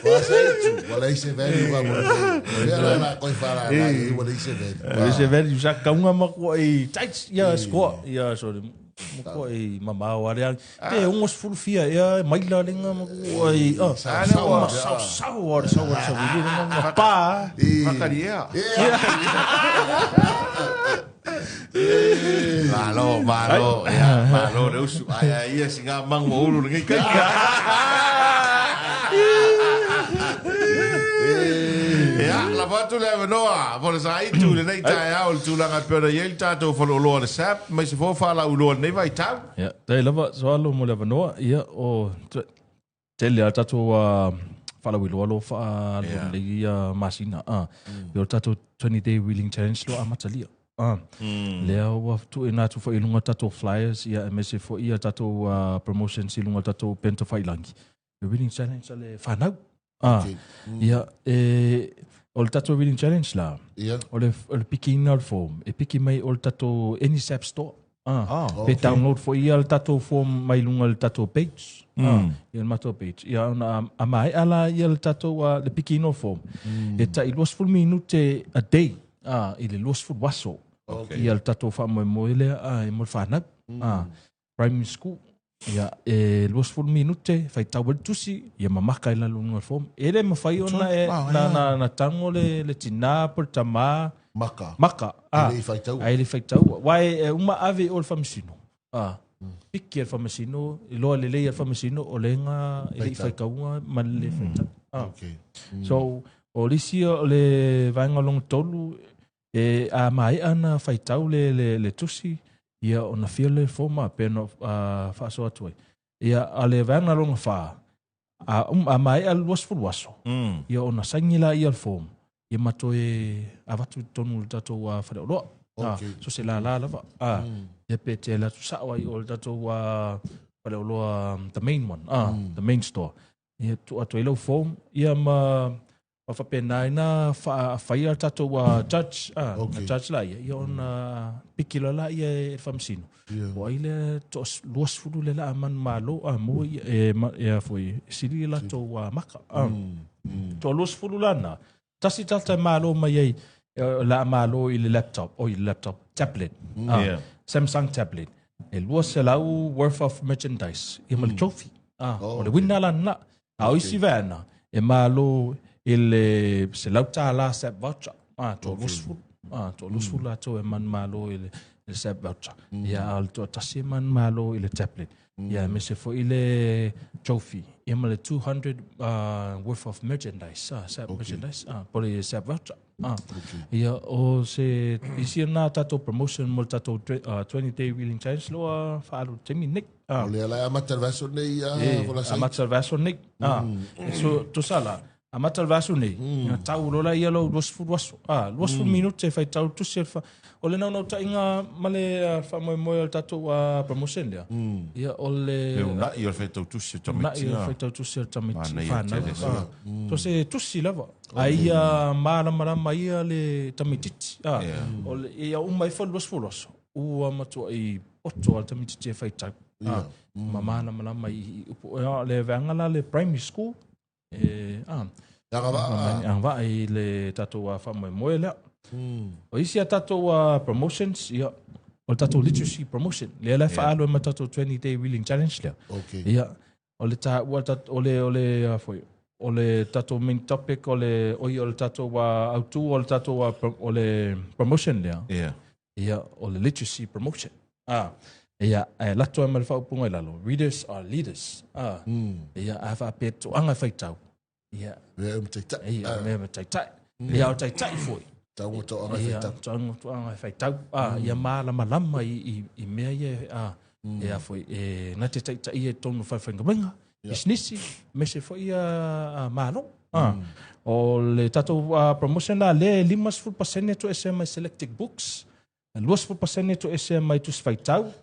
Wala ise value wa mo. Era la ko fara la wala ise value. Ese very sa ka nga ma ko e tight ya squat ya so mo ko e mama wa re te uns full fia ya mai la linga mo ko e sa wa pa Makaria. Malo ya malo de usu ai ia singa mang mo ulu ngai kai. Ja, la foto le noa, por sai tu le nei tai au tu la ngapera yel tato fo lo le sap, mai se fo fa la ulo nei vai tau. Ja, dai lava so lo mo le noa ia o te le tato fa la ulo fa le ia masina yo tato 20-day wheeling challenge lo amatalia. Lea wa tu ina tu fa ilunga tato flyers ia mese fo ia tato promotions ilunga tato pento failangi. The winning challenge le fanau. Ia ol tato winning challenge la. Ol picking out form. E piki mai ol tato any sap store. Pe download fo ia ol tato form mai lunga ol tato page. Ia mato page. Ia ona amai ala ia ol tato le picking out form. E ta ilos full minute a day. Ile los full waso. Ia ol tato fa mo ile e mo fanau. Primary school. Ia los full minute fai tau tusi ia mamaka ila lunga form ele mafai ona na tango le tina por tama maka ele fai tau wai uma ave ol famsino picker famsino lo le le famsino olenga ele fai kaunga mal fai tau so olisia le vanga long tolu a mai ana fai tau le tusi ia ona fiele forma peno fa so atoi ia ale vanga longa fa a mai al was for waso ia ona sangila ia form ia matoe avatu tonu tato wa fa lo so se la va ia pete la tu sa wa ol tato wa fa lo the main one the main store ia tu atoi lo form ia ma fa pena ina fa ia tato wa judge judge la ia ona pikilo la ia famsino wa ile to los fulu le la man malo mo ia foi sili la to wa maka to los fulu lana tasi tata malo mai la malo ile laptop o ile laptop tablet Samsung tablet el was la worth of merchandise ia mal trophy o le winna lana au isi vana e malo ele se lauta la se voucher to los fulu la to e man malo ele le SAP voucher. Ia al to tasi man malo i le tablet. Ia me se fo i le trophy. Ia ma le 200 worth of merchandise. SAP merchandise. Pole SAP voucher. Ia o se isi na tato promotion mo tato 20-day wheeling challenge loa whaalu temi nek. O le ala amata vaso nei vola sai. Amata vaso nek. So to sala. Amata vaso nei. Tau lola ia lo luas fu minute fai tau tu se fa. O le nau ta inga male fa mo tato promotion dia. Ia o le na ia fai tau tu se tamiti. Na ia fai tau tu se tamiti. Fa na. To se tu si lava. Ai marama ia le tamiti. O le ia umai fa luas. Ua matu ai oto al tamiti te fai tau. Mamana malama i le vangala le primary school. Anga ai le tato wa fa mo le. O isi a tato wa promotions ia o tato literacy promotion. Le la fa alo ma tato 20-day wheeling challenge le. Ia o le ta wa tato ole foi. O le tato main topic o le tato wa autu o le tato wa ole promotion le. Ia o le literacy promotion. Ia lato ma fa punga lalo. Readers are leaders. Ia ava peto anga faitau. Ia me taitai. Ia me taitai. Ia o taitai foi. Tau to anga faitau. Ia malama i mea ia ia foi na te taitai e tonu whaiwhainga. Isnisi me se foi malo. O le tato promotion la le 5% to SMA selected books. 2% to SMA to faitau.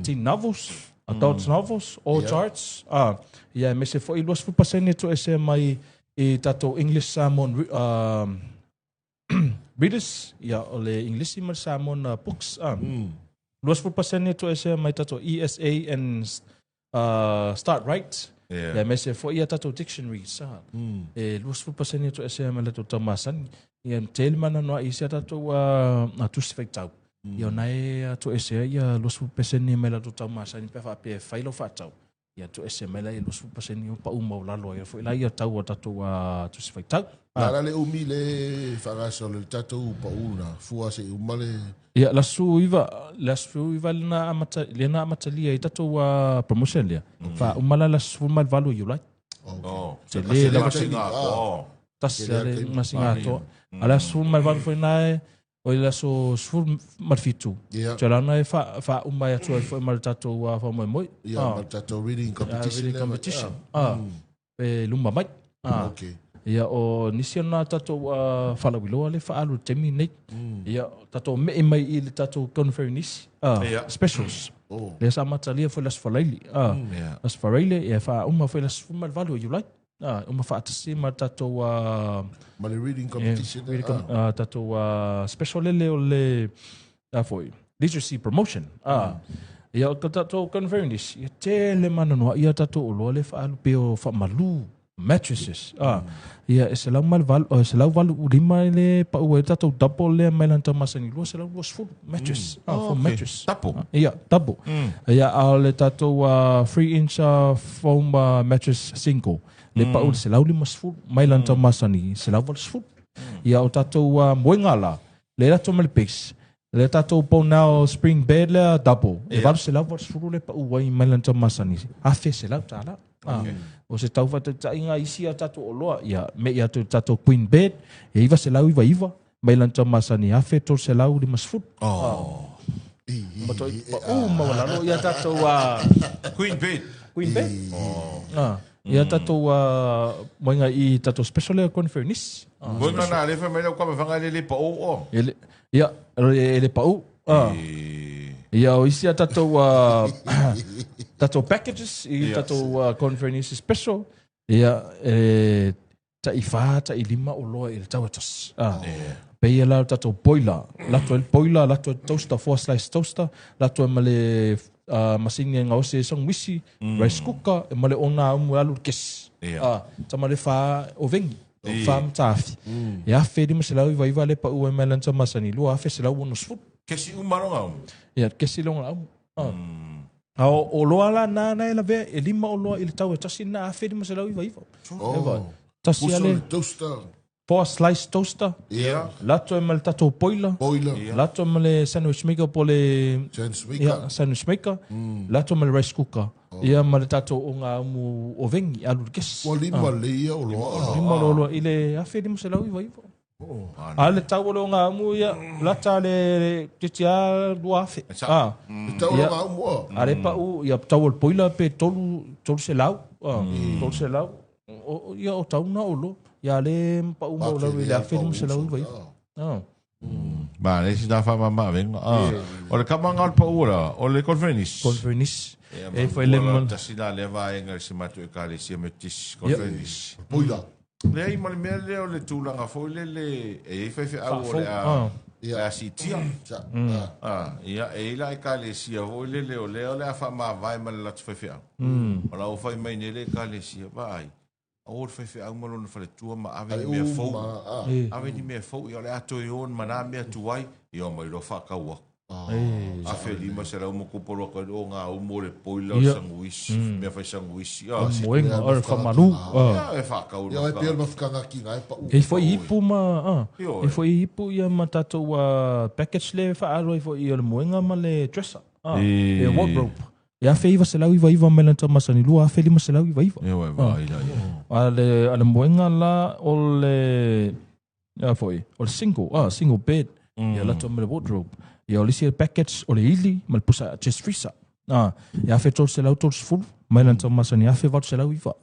Teen novels, adult novels, all charts. Ia me se foi 2% to SMA i tato English Salmon readers. Ia o le English Salmon books. 2% to SMA tato ESA and Start Right. Ia me se foi ia tato dictionaries. 2% to SMA le to tamasan. Ia telmana no isia tato tu faitau. Ia nai to ese ia losu peseni mela to tama sa ni pa pe failo fatau ia to ese mela ia losu peseni pa uma lalo ia foi la ia tau tato to se faitau la le umile fagaso le tato pa una fua se umale ia lasu iva lena amata lia i tato promotion lia fa umala lasu mal valu you like se le la singa tasale masinga to ala su mal valu foi nai o ila so sur marfitu jalana e fa umai atu foi mal tato wa fa moi mal tato reading competition pe lumba mai ia o nisiona tato fala wilo le fa alu temi nei ia tato me mai i le tato conference specials le sa matalia foi las falaili las falaili e fa uma foi las mal value you like uma fa atasi ma tato ma le reading competition tato special le o le foi literacy promotion ia o tato conference ia tele manano ia tato o le fa alu pe o fa malu mattresses ia e se lau mal val o se lau val lima le pa o tato double le melan tamasani lo se lau was full mattress for mattress double double ia le tato 3-inch foam mattress single le pa o se lau lima full melan tamasani se lau was full ia o tato moengala le tato mal pace le tato now spring bed le double e val se lau was full le pa o melan tamasani afe se lau tala o se tau fata inga isi a tato o loa ia me ia tato queen bed e iwa se lau iwa mai lan tamasani afe tol se lau li masfut matoi mawalano ia tato queen bed ia tato moinga i tato special air conference moinga na le fa mai ko me fanga le pa o ia le pa o ia o isi a tato tato packages i tato conference special ia ta ifa ta ilima o loa i tau atas pe ia la tato boiler lato toaster 4-slice toaster lato male masini nga ose song wisi rice cooker male ona umu alu kes ta male fa ovengi fa mtafi ia fe di masela iva le pa u melan ta masani lo afe sela uno sfut kesi umaronga ia kesi longa o loa la na ela ve e lima o loa i le tau e tasi na afe di masela iva tasi ale toaster 4 slice toaster. Ia. Lato e ma le tatou boiler. Boiler. Lato ma le sandwich maker po le sandwich maker. Lato ma le rice cooker. Ia ma le tatou o ngā umu o vengi alu kes. Ua lima le ia o loa. Lima lo i le afe ni mo se lau iwa. A le tau lo ngā umu ia lata le titia lua afe. Tau lo ngā umu. A le pa u ia tau le boiler pe tolu se lau. Tolu se lau. Ia o tau na o lo. Ia le pa u mo lau i le afe ni mo se lau iwa. Ma, le si na wha venga. O le kamanga pa ura, o le conference. Conference. E foi le mo. Tasina le vai enga si matu e kale si metis conference. Boiler. Le ai mali mea leo le tūlanga fo le e fai au o le a si tia. Ia e la e kale si o le leo leo le a wha maa vai ma le latu fai au. O la o fai mai ne le kale si vai. O fai au malo na fale tua ma ave ni mea fau. Ave ni mea fau i o le ato i on mana mea tuai i o mai lo whakaua. A fe lima se la umo kupolo ka o ngā umo le poila o sanguisi. Mea fai sanguisi. Moenga o le whamaru. E whakau. Ia e pēr mawhikanga ki ngai pa u. E foi ipu ma. E foi ipu ia ma tatou package le whaaro e foi i o le moenga ma le dresser. E wardrobe. E a fe iwa se lau iwa me lanta masani lua. A fe lima se lau iwa. A le moenga la o le... Ia foi. O le single bed. Ia lato me le wardrobe. Ia o lisi package o le ili ma le pusa chest freezer. Ia fe tol se lau tol se fulu. Mai lanta masani a fe vatu se lau iwa.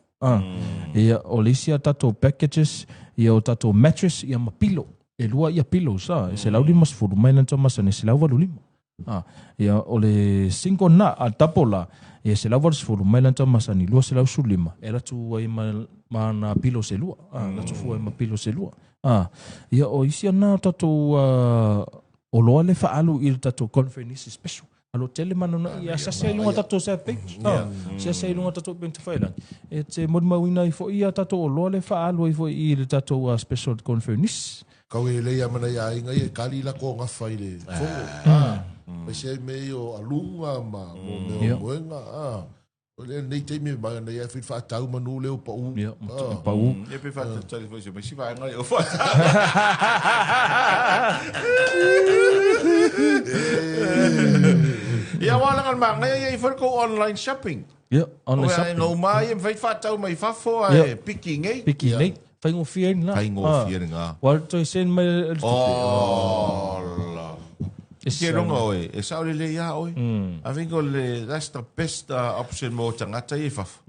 Ia o lisi a tato packages. Ia o tato mattress. Ia ma pilo. E lua ia pilo sa. E se lau lima se fulu. Mai lanta masani se lau valu lima. Ia o le single na a tapola. Ia se lau valu se fulu. Mai lanta masani lua se lau su lima. E ratu ai ma na pilo se lua. Ratu fu ai ma pilo se lua. Ia o isi ana tato... O loa le whaalu i tato conference special. Alo tele manona i a sase ilunga tato sa page. Sase ilunga tato pente whailan. E te modmawina i fo i a tato o loa le whaalu i fo i le tato special conference. Kau e leia mana i a inga i e kali la ko ngā whai le. Mai se mei o alunga ma mo meo moenga. O le nei teimi mai ana ia whit whaatau manu leo pa u. Pa u. E pe whaatau tari fo se mai si vai ngai o wha. Ia wala ngal mga ia i wharko online shopping. Ia, online shopping. Ngau mai e whit whaatau mai whafo a piki ngai. Piki ngai. Whai ngō whia nga. Whai ngō whia nga. Wal toi sen mai... Ke ronga oe, e sao le ia oe. A vingo le, that's the best option mo tangata i whafu.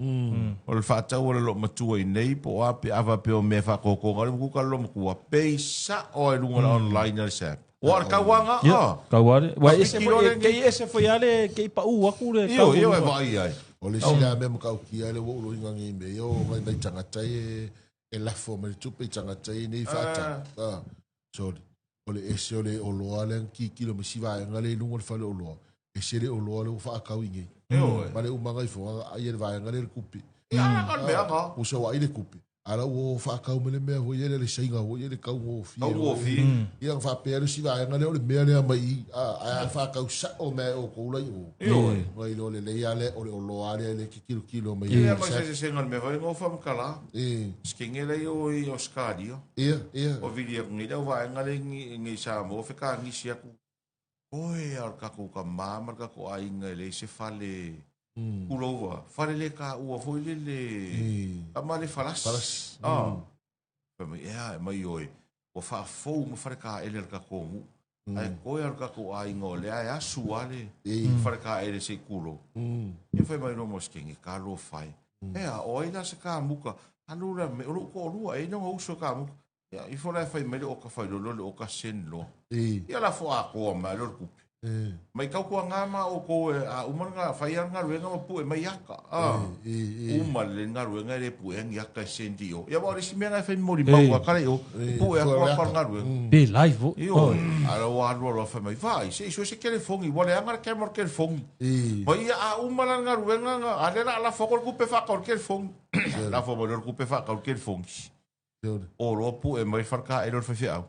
O le whaatau o le lo matua i nei, po ape awa pe o mea whakoko, ngare mkuka lo mkua, pei sa oe lunga online al sap. Wal kawanga, Kaware. Wa ese foi ale, kei pa u aku le. Iyo e vai ai. O le sila mea mkau ki ale wo ulo inga ngi me, yo ngai tangata e lafo, me tupe tangata i nei whaata. Sorry. O le ese o le oloa le ki kilo me siwa e ngale lungo le fale oloa. Ese le oloa le ufa akau inge. Ma le umanga i fonga a iere vai ngale le kupi. Ia ngan mea ka. Usa wa ile kupi. Ala uo ufa akau me le mea ho iere le sainga ho iere kau o fi. Kau o fi. Ia ngfa pea le siwa e ngale o le mea le amai. A fa akau sa o mea o koula i o. Wa ile o le leia le o le oloa le ki kilo me. Ia ma se ngan mea vai ngofa mkala. Skinge le i o skadio. Ia. O video ngi da vai ngale ngi sa mo fe ka ngi sia ku. Oi ar ka ku ka mama ka ko ai ngale se fale. Ulova, fale le ka ua foi le amale falas. Ia mai oi. O fa fou mo fare ka ele ka ko mu. Ai ko ar ka ko ai ngole ai asu ale. Fare ka ele se kulo. E foi mai no mosking ka lo fai. Oi na se ka muka. Anura me o ko lua e no uso ka muka. Ia i fora fai mai o ka fai lo o ka sen lo. Ia la fo a ko ma lo ku. Mai kau kua ngama o ko a umanga fai anga ruenga ma pu e mai aka. Uma le nga ruenga le pu e aka sendio. Ia wa risi mea fai mori mau a kare o pu e aka par nga ruenga. Be live. Io, ala wa ro fa mai vai. Se se kele fongi, wale anga ke mor ke fongi. Mai a uma nga ruenga ala la fo ko pe fa ko ke fongi. La fo mo ko pe fa ko ke fongi. O ropu e mai farka e lor fafi au.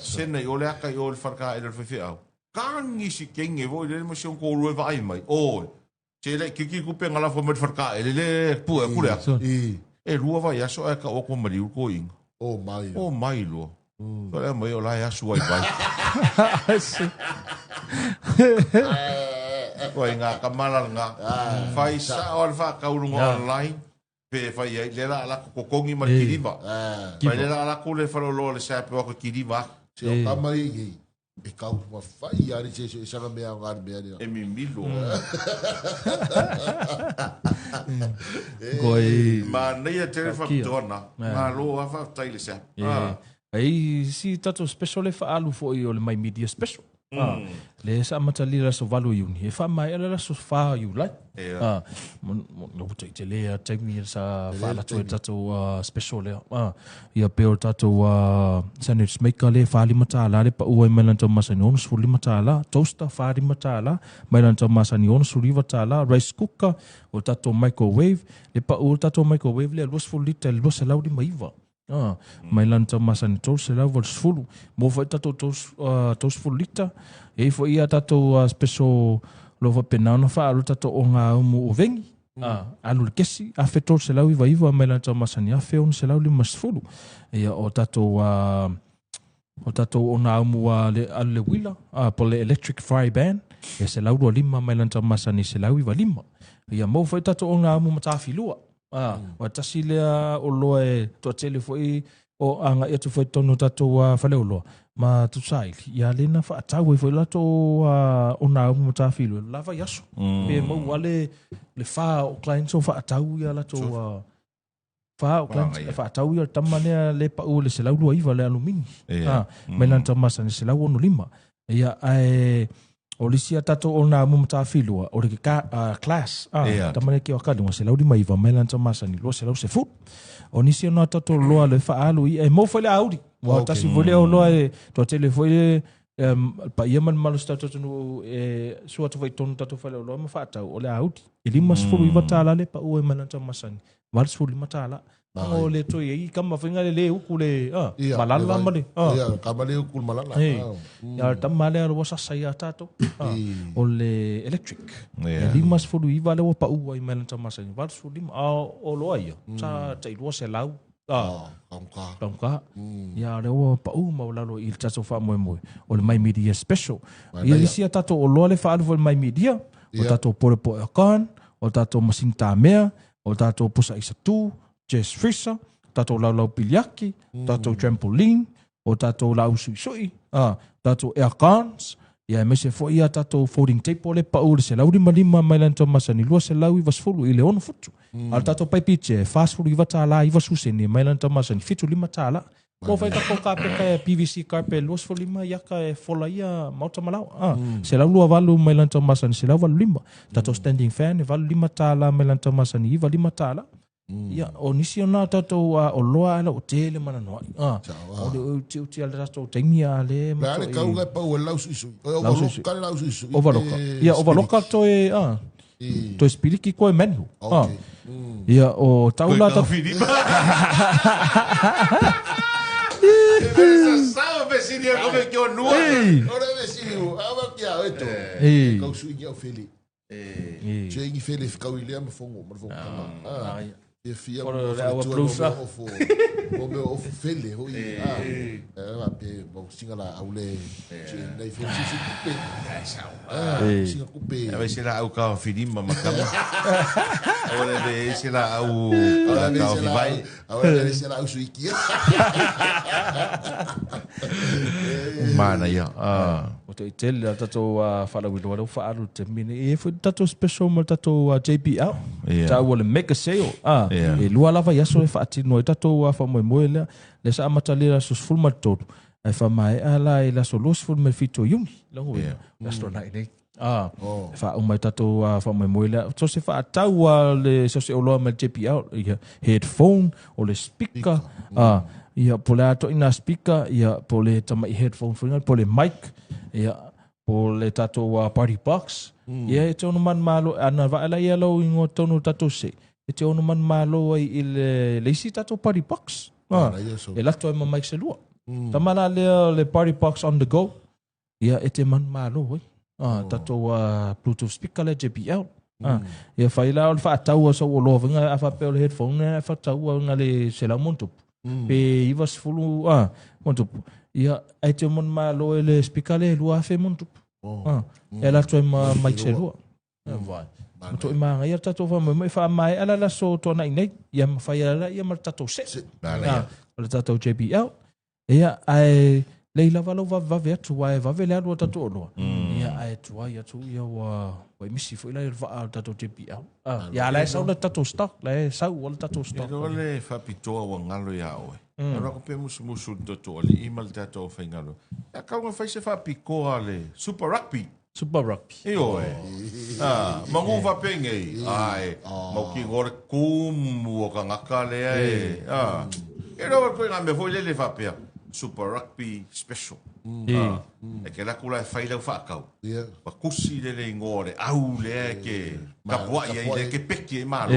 Sena yo le aka yo le farka e lor fafi au. Kangi si kenge vo le mo sion ko ro vai mai. O. Se le kiki ku pe ngala fo mai farka e le pu e kule. E rua vai aso e ka oko mariu ko inga. O mai. O mai lo. So le mai o lai aso ai vai. Ko inga kamala nga. Fai sa o fa ka urunga online. Pe fai ai le la ko kongi ma kiriva. Fai le la ko le falo lo le sa pe ko kiriva. Se o kamai ngi. E kau ma fai ari se sanga mea ngar mea ni. E mi milo. Goi. Ma nei a telefon dona. Ma lo afa taile sa. Ai si tato special e whaalu fo i o le mai media special. Le sa matali la so valu iuni. E wha mai ala la so wha iu lai. Mo puta i te lea taimi sa wha lato e tato special lea. Ia peo tato sandwich maker le wha lima tāla le pa ua i mai lantau masani onu su lima tāla. Toaster wha lima tāla. Mai lantau masani onu su riva tāla. Rice cooker o tato microwave. Le pa ua tato microwave le luas fulu lita le luas e lau lima iwa. Mai lantau masani tos e lau wal sfulu. Mo fai tato tos fulu lita. E fo ia tato special lova penana wha alu tato o ngā umu o vengi. Alu le kesi. A whetol se lau iwa mai lantau masani a wheon se lau lima sfulu. Ia o tato o ngā umu alu le wila. Po le electric fry ban. E se lau rua lima mai lantau masani se lau iwa lima. Ia mo fai tato o ngā umu matafi lua. Wa tasi lea o loa e toa tele foi o anga ia tu foi tonu tato whale o loa. Ma tu saili. Ia lena wha atau e foi lato o nā umu matafilu. Lava yaso. Me mau wale le wha o clients o wha atau ia lato wha o clients. Wha atau ia tamanea le pa o le se lau lua iwa le alumini. Mai lanta masa ni se lau ono lima. Ia o lisia tato o nā umu matafilu. O le class. Tamanea ki o akadunga se lau lima iwa. Mai lanta masa ni lua se lau se fu. O nisi ona tato loa le wha alu i. E mo whale auri. Wa tasi vole o loa e to tele foi pa ia man malu sta tonu sua to vai tonu tato fale o loa ma fatau o le auti e lima sfulu iwa tala le pa o e mananta masani wal sfulu lima tala o le to i kama finga le ukule malala male ia kamale ukul malala ya tamale ro wasa sai tato o le electric e lima sfulu iwa le pa o e mananta masani wal sfulu lima o loa ia sa tai lo se lau Kamka. Ya rewa pa uma lalo il tato fa moe. O le mai media special. Ia lisia tato o loa le fa alu mai media. O tato pore po akan. O tato masinta mea. O tato pusa isa tu. Jazz freezer. Tato lau piliaki. Tato trampoline. O tato lau sui. Tato aircons. Ia mese fo ia tato folding tape o le pa ule se lau lima mai lantau masani lua se lau iwa sfulu i le ono futu. Al tato pai pitse fast food iwa tala iwa suseni mai lantau masani fitu lima tala. Mo fai tako kape PVC carpe lua sfulu lima iaka e fola ia mauta malau. Se lau lua valu mai lantau masani se lau valu lima. Tato standing fan e valu lima tala mai lantau masani iwa lima tala. Ia o nisi ona tato o loa ala o tele mana noa. O le uti ala tato taimia ale. Me ale kau gai pau e lau suisu. Overloka le lau suisu. Overloka. Ia overloka to e to spiriki ko e menu. Ia o taula tato. Sao vecino come que o nua. Ora vecino, ava kia eto. Kau suinga o feli. Che ingi fele kau ile ma fongo. E fia o aprusa o meu fele ho i va pe bo singala aule nei fele si kupe singa kupe ave sila au ka filima makama ora de sila au ka vai ora de sila au suiki mana ia o te tele tato fala wilo fa alu te mine e foi tato special mo tato JBL ta wole make a sale e lua lava yaso e faatino e tato fa moe le sa amatalera sus full matoto e fa mai ala e la solos full me fito yumi longo e astro nei fa mai tato fa moe le so se fa tau le so se olo me JBL headphone o le speaker ia po le ato ina speaker ia po le tama headphone funga po le mic ia po le tato party box ia e tonu man malo ana va ala ia lo ingo tonu tato se e te ono man malo ai le isi tato party box e lato e mamai se lua tamana le party box on the go ia e te man malo tato Bluetooth speaker le JBL Ia fai la o fa tau so o lo nga afa pe o headphone fa tau nga le sela montu. Pe iwa sfulu montu. Ia ai te mon ma lo ele speaker le lua fe montu. Ela toi ma mic se lua. Vai. Montu ma nga ia tato fa me fa mai ala la so to na nei. Ia ma fai ala ia ma tato se. O tato JBL. Ia ai leila valo va ve tu vai va ve le alu tato no. Ia ai tu ia tu ia wa misi foi la va tato JBL. Ia la sa la tato stock la sa o tato stock. Ia le fa pitoa wa ngalo ia oe. Ora ko pe musu to le imal tato fa ngalo. Ya ka nga fa se fa pikoa le Super Rugby. Super Rugby. Io mangu va penge ai mo ki ngor kum o ka ngaka le ai. E no ko nga me foi le fa pe. Super Rugby Special. E ke la kula fai lau whakau. Wa kusi le ngore, au le ke kapua ia le ke peki e malo.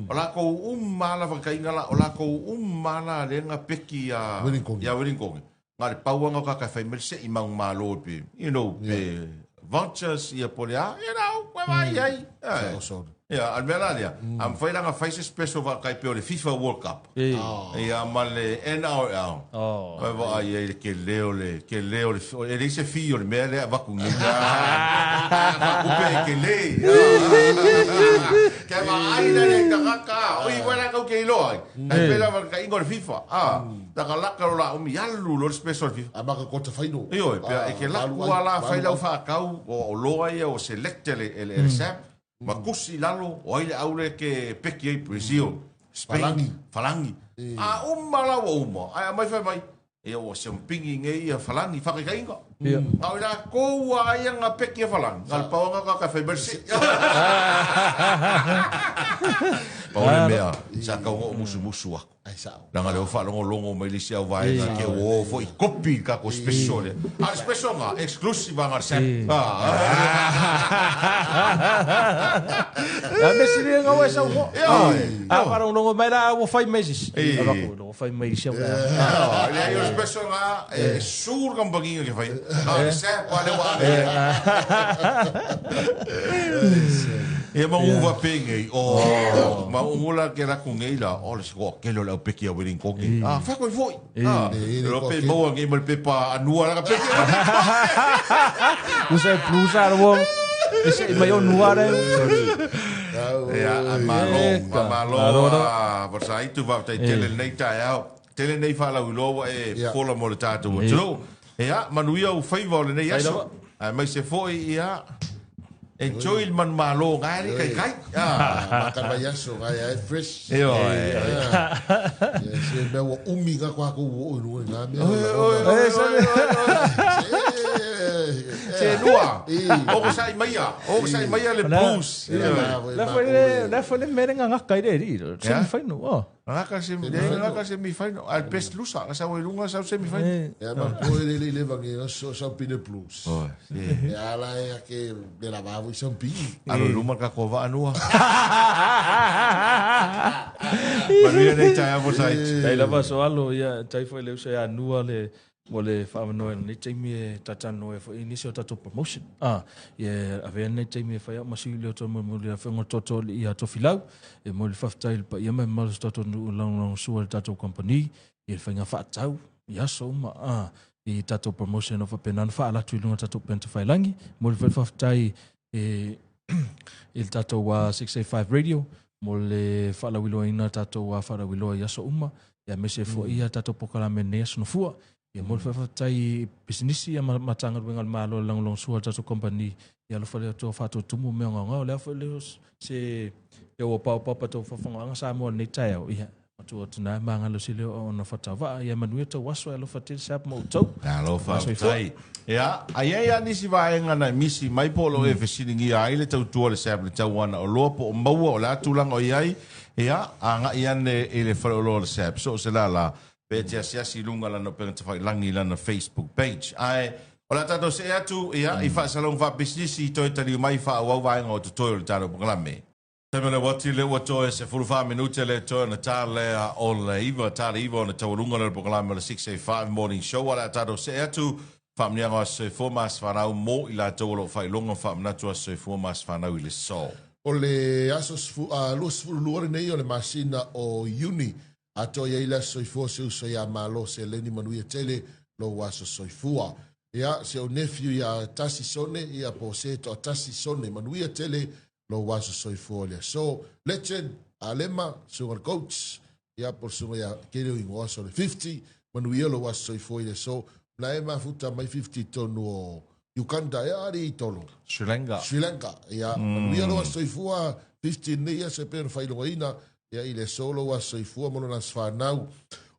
O la kou mala whakaingala, o la kou mala le nga peki a Wellingkonge. Ngā le pauanga ka whai merse i maung malo pe. You know, pe vouchers ia polea, you know, wai ai. Yeah, almelalia. Am failanga face special va kai pe o le FIFA World Cup. Ia male NRL. Vai va ai ke leo le ele se fio le mele va ku ngia. Ku pe ke le. Ke va ai le ka. Oi va la ke lo ai. Ai pe la va kai ngor FIFA. Da ka la ka la o mi alu lo special FIFA. Ama ka kota faino. Io pe ke la ku ala faila fa kau o lo ai o select el SAP. Makusi lalo o ile aure ke peki ai Brazil, Spain, Falangi. Umala wa uma. Ai mai fai mai. E o se pingi ngai a Falangi fa ka inga. Au la ko wa ai nga peki a Falangi. Al paonga ka fai bersi. Paole mea, sa ka o musu ako. Ai sa. Nanga le fa longo mai lisi au vai nga ke o fo i kopi ka ko special. Special nga exclusive nga sa. Mesi le nga wa sa wo. Para longo mai la wo fai meses. Lo fai meses. Ya yo special nga sur kan baginga ke fai. Sa pa le wa. E mangu va penge o maungula ke la kungeila o le ko ke lo la peki a Wellingkonge. Fa ko foi. Lo pe mo ngi mo pe pa anua la peki. Usa plusa lo ese mai o nuare. Ya malo. Por sai tu va te tele nei tai au. Tele nei fa la ulo e fola mo le tatu. Ya manuia o faiva le nei aso. Mai se foi ya enjoy il man malo ngai kai. Makan bayaso ngai fresh. Io. Se me wo umiga kwa ko wo no nga me. Se lua. O sai mai le blues. La foi le merenga nga kai de ri. Se fai no. Ngaka se mi fai no. Al best lusa, sa wo lunga sa se mi fai. Ya ma ko le vangi so pine blues. Ya la ya ke de la bavo son pini. Alo luma ka ko va anua. Maria nei tai avo sai. Dai la so alo ya tai foi le se anua le mo le fa no ni taimi tatano e foi inisio tato promotion. Ye ave nei taimi fa ma si le to mo le fa ngototo ia to filau e mo le faftail pa ia me mal tato long so tato company e fa nga fa tau ya so ma i tato promotion of a penan fa la tu lunga tato penta failangi mo le faftai il tato wa 685 radio mo le fa la wilo ina tato wa fa la wilo ya so ya me se fo ia tato pokala mene no fua ia mo fa tai business ia matanga wengal malo long so tato company ia lo fa le to fa to tumu me nga le fa le se e o pa to fa nga sa mo ni tai ia tu tuna manga lo sile ona fatava ia manuia to waso lo fatil sap mo to lo fa tai ia ai ni si vai ngana misi mai polo e fesiningi ai le tau tu le sap le tau wana o lopo o mau o la tulang o ia ia anga ia ne ele fa lo le sap so se la pe tia si lunga la no pe fai langi la na Facebook page ai o la tato se atu ia i fa salon fa business i to tali mai fa wa vai ngo to to le taro programe. Temele wati le wato e se fulfa minute le to na tale o le iva tale iva na taurunga le programa le 685 morning show ala tato se atu whaamnianga o soifua mas whanau mo I la tau lo whailonga whaamnatu o soifua mas whanau I le so. O le aso lua luare nei o le masina o uni ato ia ila soifua se uso ia malo se leni manuia tele lo aso soifua. Ia se o nephew ia tasi sone ia po se to tasi sone manuia tele lo aso soifua le. So legend alema sunga coach ia por sunga ia kere ingoa so le 50 manuia lo aso soifua le. So na e mafuta mai 50 tonu o Uganda ia ari tolo. Sri Lanka. Sri Lanka. Ia manuia lo aso soifua 15 ne ia se pere whailonga ina ia I le solo aso soifua mono na sfanau.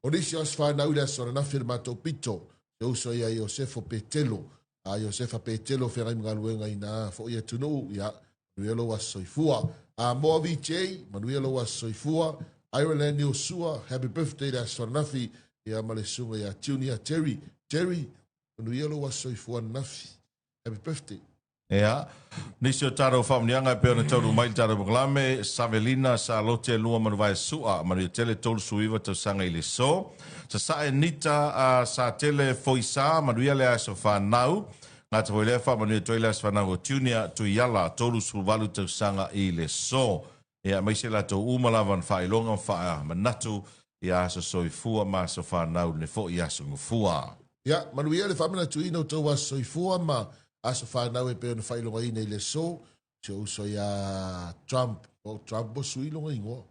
O nisi o sfanau ia so na firmato pito. E uso ia Iosefo Petelo. A Iosefa Petelo whengai mga luenga ina fo ia tunu ia manuia lo aso soifua. A Moa VJ, manuia lo aso soifua. Ireland New Sua, happy birthday da Sornafi. Ia malesunga ia Tunia Terry. Terry, manuia lo aso soifua nafi. Happy birthday. Ea, nisi o taro whaamnianga e peona tauru mai taro Buklame, Savelina, sa lote lua manuwai sua, manuia tele tolu suiva tau sanga I le so. Sa sae nita sa tele foisa, manuia le aso whanau, ngā te hoilea wha manuia toile aso whanau o tunia, tuiala, tolu suivalu tau sanga I le so. Ea, maise la tau umalawan whailonga wha manatu, I aso soifua ma so whanau ne fo I aso ngufua. Ia, manuia le whamena tuina o tau aso soifua ma aso whanau e peona whailonga ina I le so, se uso ia Trump, o Trump o suilonga ingoa.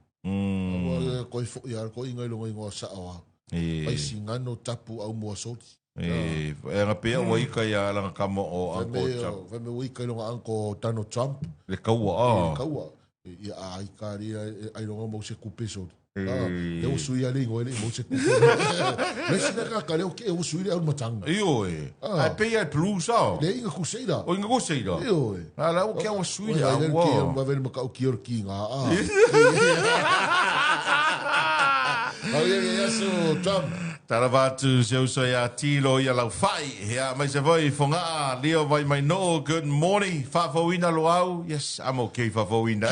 Koi fo ia, koi inga ilonga ingoa sa awa. Pai singano tapu au mua soti. E nga pia waika ia langa kamo o Uncle Trump. Veme waika ilonga Uncle Donald Trump. Le kaua, Le kaua. Ia aikari ilonga mo se kupe soti. E o sui ali ngoi mo se kupe. Lesi na kaka leo ke o sui le au matanga. Iyo e. Ai pia e plusa. Le inga kuseira. O inga kuseira. Iyo e. Ala o ke o sui le au. au. Wa vele maka o kior kinga. Ia so Trump. Tara vatu se uso ia tilo ia lau fai. Ia mai se voi fonga. Leo vai mai no. Good morning. Fafawina lo au. Yes, I'm okay fafawina.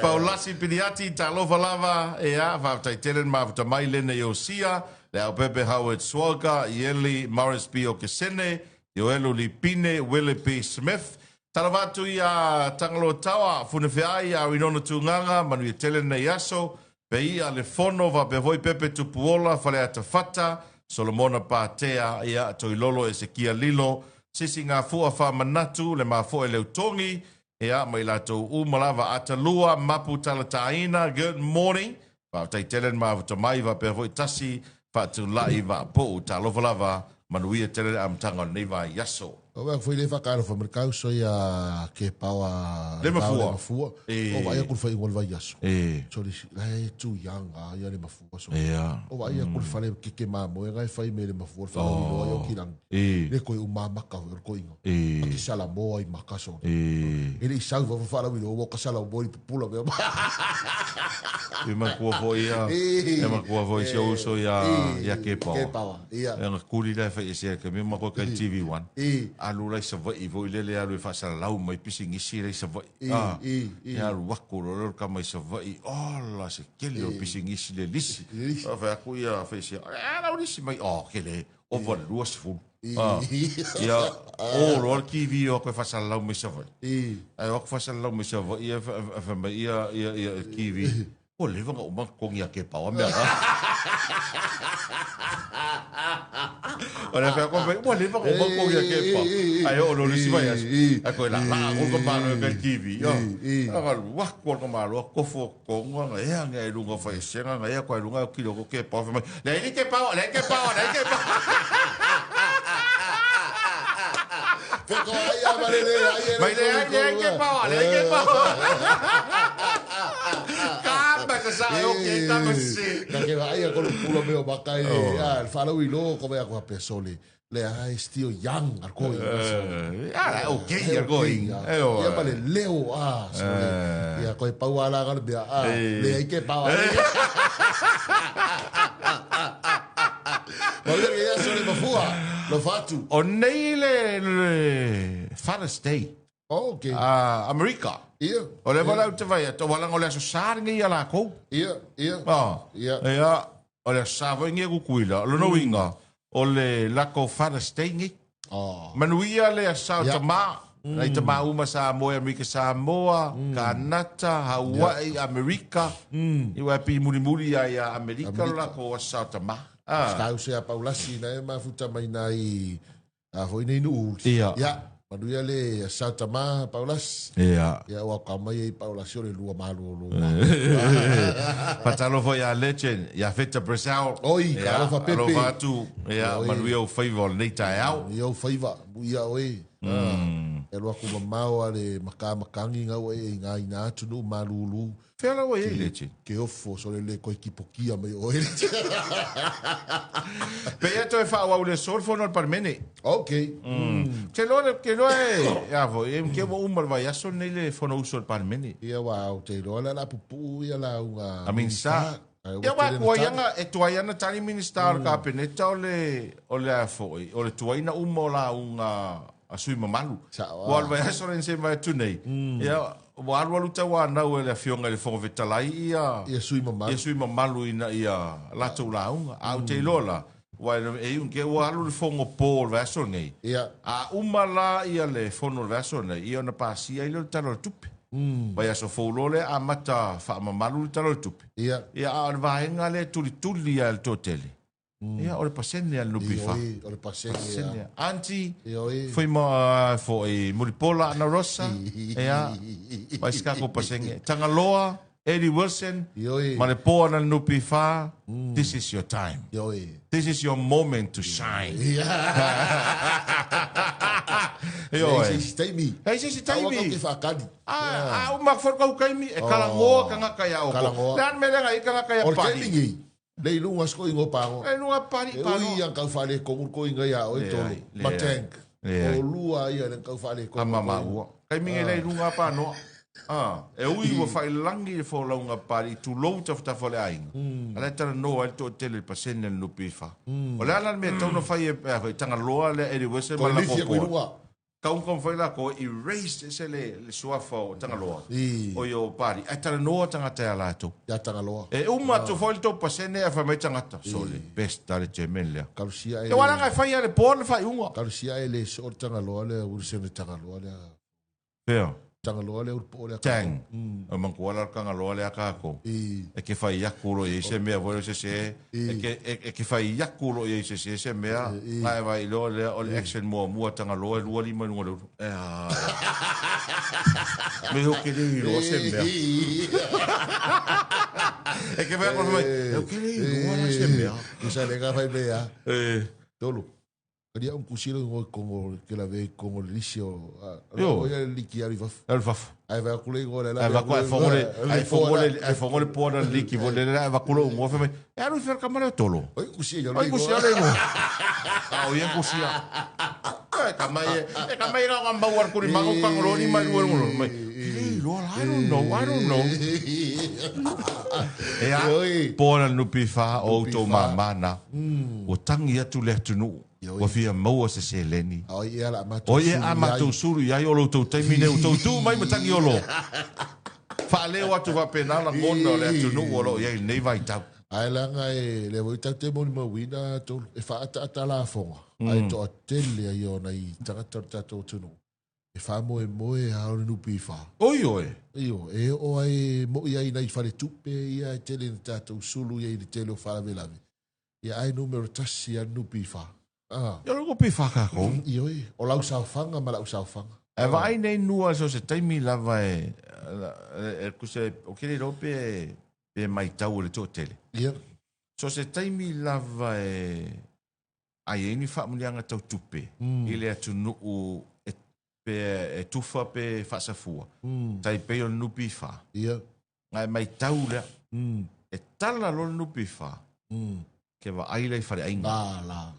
Paulasi piniati ta lova lava. Ia, vaftai telen mafuta mai lene i osia. Le au Pepe Howard Swaga. Ieli Morris P. Okesene. Ioelu Lipine. Willie P. Smith. Tara vatu ia tangalo tawa. Funefeai a winona tunganga. Manu i telen na iaso. Pe ia le fono va pe voi Pepe Tupuola fale ata fata Solomona Patea ia toilolo Ezekia Lilo sisi ngā fua wha manatu le mafua e leutongi ia mai lato umalava ata lua mapu talataina good morning va tai telen ma vuta mai va pe voi tasi fa tu lai va po talovalava manuia tele am tanga nei va yaso. O foi le whakaaro whamerikau so ia ke paua le mafua. O vai a kul whai ngol vai yaso. So le too young ia le mafua so. O vai a kul whale ke mamo e ngai whai me le mafua whale loa o kirang. Le koe umamaka o ko ingo. Aki sala moa I makaso. Ele isau va whala wilo o ka sala mo I pupula me. E makua foi ia. E makua foi se uso ia ke paua. Ke paua. Ia. E ngakuri le whai se ke me makua ka TV1. Alu lai sa vai vo ile le alu fa sa lau mai pising isi lai sa vai ya alu wako ro ka mai sa vai la se kele o pising isi le lisi fa aku ya fa isi la lisi mai kele o va luas fu ya o ro ki vi o ko fa sa lau mai sa vai ai o fa sa lau mai sa vai ya fa mai ya ki vi o le va o ma ko ya ke pa o me Ora fa ko vai, le va ko ko ya ke pa. Ai o lo si vai as. A ko la ko pa no ka TV. Aga wa ko ko ma lo ko fo ko nga e nga e lunga fa se nga e ko lunga ki lo ke pa. Le ke pa. Feko ai a valele ai. Mai le ke pa. Sa o ke ta se. Ka ke ai ko pulo me o bakai ia falo I lo ko me ko pesole. Le ai still young ar ko. Okay ar ko. Ia vale leo so ia ko pa wala ga le ai ke pa. Vale ia so le mafua. Lo fatu. O nei le Father's Day. Okay. America. Ia. O le wala te vai, to wala ngole so saringa ia la ko. Ia. Ia. O le savo nge ku kuila, lo no inga. o le lako Father's Day ngi. Oh. Manuia le asao tama. Nai tama uma Samoa, Amerika Samoa, Kanata, Hawaii, Amerika. Iwa pi muri ia Amerika lako asao tama. Skau se a paulasi na e mafuta mai nai a foi nei nu. Ya. Manuia le asao tama paulas. Ia. Ya wa kamai e paulasio le lua malu. Patalo foi a legend, ia feta Brazil. Oi, kala fa pepe. Alo vatu, ia manuia o favor nei tai au. Ia o faiva, buia oe. E loa kuma mau ale makangi ngau e ngā ina tunu malulu. Fela o e leche. Ke ofo so le koe kipokia mai o e leche. Pe ia to e wha au le sol fono al parmene. Ok. Ke loa e, ia vo, e mke mo umal vai aso nei le fono uso al parmene. Ia wau, te loa la pupu ia la unga. Amin sa. Ia wa kua ianga e tuaiana tani ministar ka peneta o le afoi. O le tuaina umo la unga a sui mamalu. Wa alwa aso ren se mai tunei. Ia wa alwa luta wa nau e le fionga le fongo vetalai ia. Ia sui mamalu. Ia sui mamalu ina ia lato la unga. Au te lola. Wa e un ke wa alu le fongo pol vaso nei. Ia. A umala ia le fono vaso nei. Ia na pasia ile talo tupi. Vai aso folole a mata fa mamalu talo tupi. Ia. Ia a vaenga le tuli al totele. Ia o le pasene al nupi fa. O le pasene. Anti Ia. foi mo foi muripola na rosa. Ia. Vai skako pasene. Tangaloa Eddie Wilson, ma le po na nupi fa. This is your time. This is your moment to shine. Ei, se taimi. Ei, se taimi. Awa ke fakadi. O makfor kau kaimi e kalangoa kanga kaya o. Dan merenga i kanga kaya pa. O pari. kaimi le lunga sko ingo pango. Le lunga pari pa. Ui yang kau fale ko inga ya o to. Matank. O lua ia le kau fale ko. Mama ua. Kaimi le lunga pa no. E ui wa fai langi e fo launga pari tu lou ta fole ainga. Ala tana no al to tele pasene no pifa. O le ala me tau no fai e tanga loa le e wese ma la ko. Kau kom fai la ko erased ese le suafa o tanga loa. O yo pari. Ai tana no tanga te ala to. Ya tanga loa. E uma to foi to pasene e fa me tanga ta. So le best tale chemelia. Karusia e. E wala ngai fai ale por fai unga. Karusia e le so tanga loa le urse le tanga loa le. Pea. Tanga loa le urpo le. Tang. O mankuala kanga loa le akako. E ke fai yakulo e se mea voi se e ke fai yakulo e se mea ngai vai lo le o action mo tanga loa lu ali manu lo. Me ho ke le lo se mea. E ke vai con mai. O ke le lo se mea. Ke sa le ga fai mea. Tolo. Dia un kusilo con que la ve con el licio. Yo ya liki arriva. El faf. Ai va kule go la. Ai va ko fongole po na liki vo le va kulo mo fe me. E alu fer kamale tolo. Oi kusilo. Oi kusilo mo. Ah, oi kusilo. Kamai ga ngamba war kuri mago kangro ni mai war ngolo. I don't know. E po na nupi fa o to mamana. O tangi atu le tunu. Wa fia maua se leni. Oi a matou suru ia o lo tau taimi ne o tau tu mai matangi o lo. Fa leo atu va pena la mona le atu no o lo ia nei vai tau. Ai langa e le voi tau te moni mawina to e fa ata la fonga. Ai to atele ai ona i tangata to tunu. E fa moe a o nupi fa. Oi. Io e o ai mo ia ina i fare tupe ia tele tato sulu ia i tele o fala velave. Ia ai numero tasi a nupi fa. Yo lo pi fa ko. Io o lau saufanga ma lau saufanga. E vai nei nua so se taimi lava e kuse o kere rope pe mai tau le totele. Ia. So se taimi lava ai ni fa mulianga tau tupe. Ile atu no pe tufa pe fa safua. Tai pe o nupi fa. Ia. Ngai mai tau le. E tala lo nupi fa. Ke va ai le fare ainga. La.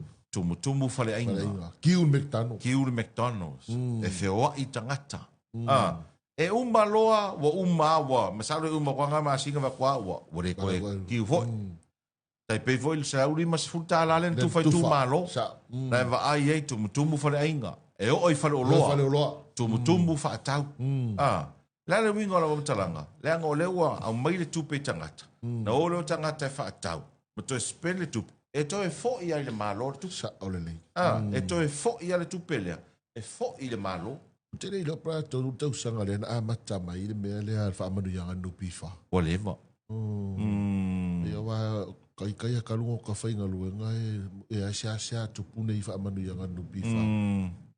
Tumu fale ainga. Kiu McDonald's. E feo i tangata. E uma loa wa masalo uma kwanga masinga va kwa wa re koe kiu fo. Tai pe foi se auri mas futa la len tu fai tu malo. Na va ai e tumu fale ainga. E o i fale o loa. Tumu fa tau. La le wingo la mtalanga. Le ngo lewa au mai le tupe tangata. Na o le tangata fa tau. Ma to spele tupe. e toe fo ia le malo tu Sa o le lei. e toe fo ia le tu pelea e fo i le malo Te rei lo pra tonu tau sanga le na amata mai le mea le al whaamanu yanga nupi wha. whatever Ia wa kai a kalungo ka whainga luenga e asia tupune i whaamanu yanga nupi wha.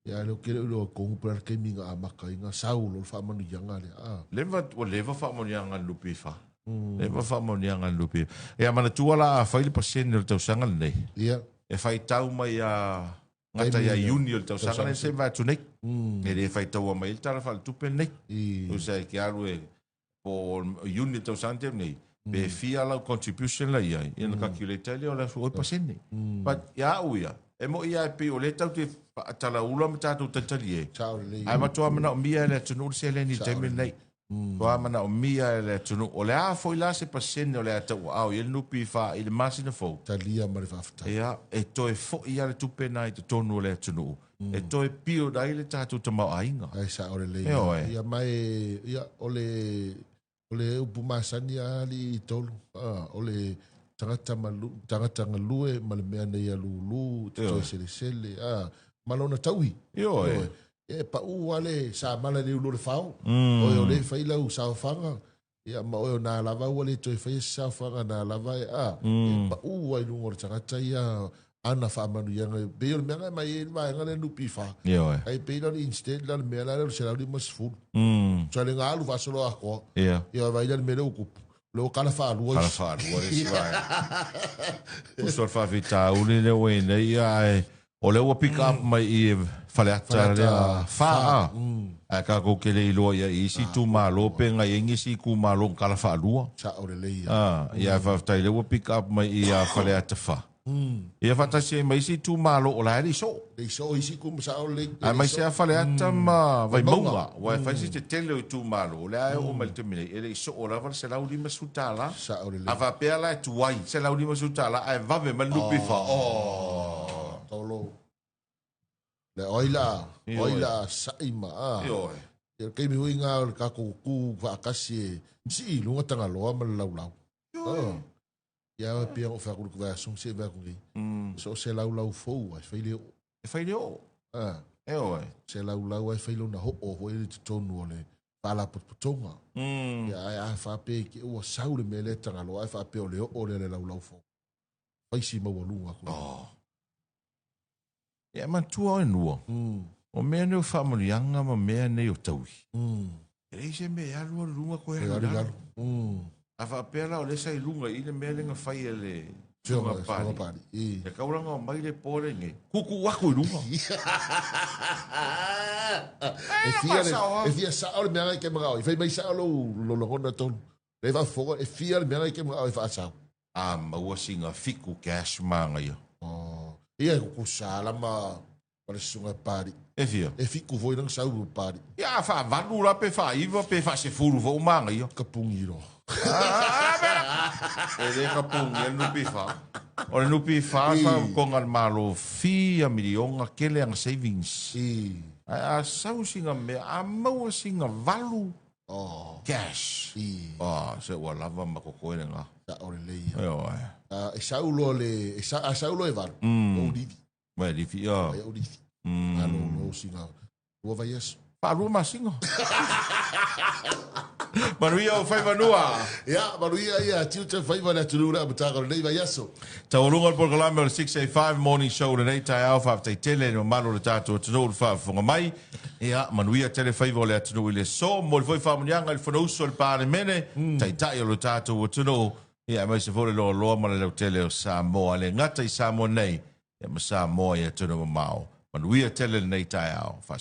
Ia leo kere ulo kongu pra ke minga amaka inga saulo whaamanu yanga le whatever fa mo nia ngan lupi fa leva fa mo nia ngan lupi e mana tuala a faile pasien le tau sanga nei Ia. e fai tau mai a ngata ia uni le tau sanga nei se va tu nei e le fai tau mai il tara fa tu pe nei o sai ki alu e po uni tau sanga nei be fia la contribution la ia in calculator le ola fu pasien nei but ya uia e mo ia pe o le tau te tala ula mata tu tatalie Sa o le lei. ai ma tu amana o mia le tunu se le ni temi nei Wa mana o mia le tunu o le a foi la se pasene o le ata au il nupi fa il masina fo Talia ma le whafta. ia e toe fo ia le tupe nai te tonu o le tunu e toe pio dai le tatu te mau ainga Ai sa o le lei. E oe. Ia mai, ia o le upu masani a li tolu. O le tangata ngalue ma le mea nei a lulu, te toe sele. Malona taui. Io e E pa u wale sa mala ni ulu le fao. O le faila u sa fanga. Ia ma o na lava u le toi fai sa fanga na lava e pa u wai lungo le tangata ia ana fa manu yanga. Be o mea mai e mai ngale nupi fa. io e Ai pe la instead la mea la le sela mas fu. So le ngalu va solo a ko. ia Ia vai la mea u kupu. Lo kala fa lu. para fa o le vai o so fa vita o le we nei ai o le o pick up mai i faleata le fa a ka ko ke le ilo ia i si tu malo pe nga ingi si ku malo kala fa lua Sa o le leia. ia fa tai le o pick up mai i faleata fa ia fa ta si mai si tu malo o la ri so Le so isi kum sa o le. ai mai se faleata ma vai monga wa fa si te tele o tu malo le ai o mal te mine ele so o la va se la u di masutala Sa o le a va pe la tu wai se la u di masutala ai va ve mal lupi fa Tolo. Le oila saima. io Ia kei mi hui ngā o le kako ku whaakasi e si lunga tanga loa ma le lau. Ia pia o whakuru kwa song se vea kungi. So se lau fou ai whaile o. e fai leo e oi Se lau ai whaile na ho o hoi le te tonu o le whala putonga. Ia ai a whape ki ua saure me le tanga loa ai whape o le o le lau fou. Waisi maua lunga ku. ia man tua o nua o mea neu whamurianga ma mea nei o taui e rei se mea alua le runga koe Ari galu. a whapea o le sai runga i le mea lenga whai e le Tionga pari pari. e kauranga o mai le pōre nge kuku waku i runga E fia sa o le mea ke mga o. I whai mai sa o lo longona tonu. Le va fogo e fia le mea ke mga o e wha asau. a maua singa fiku cash manga ia Ia e kuku sa lama pare sunga pari. e fia E fiku voi nang sau pari. ia wha vanu la pe wha iwa pe wha se furu vo manga ia Kapungi ro. e le kapung e nupi wha o le nupi wha konga malo fia milionga kele ang savings a sau singa mea a maua singa valu cash se ua lava makokoe nga Ta ore leia. e oi E saulo le a saulo e var. O divi. mai di fia E o divi. Alo no singa. Ua vai es. Paru masingo. Manuia o fai manua. Ya, maruia ia tiu te fai va na tulura butaka le vai aso. Taurunga por Colombo 685 morning show le nei tai alfa te tele no malo le tato tino fa fonga mai. Ia manuia tele fai vo le tino ile so mo foi fa munyanga il fono uso il pane mene. Tai tai lo tato tino. Ia mai se vole lo ma le tele o Samoa le ngata i Samoa nei. Ia ma Samoa ia tino mau. Manuia tele nei tai alfa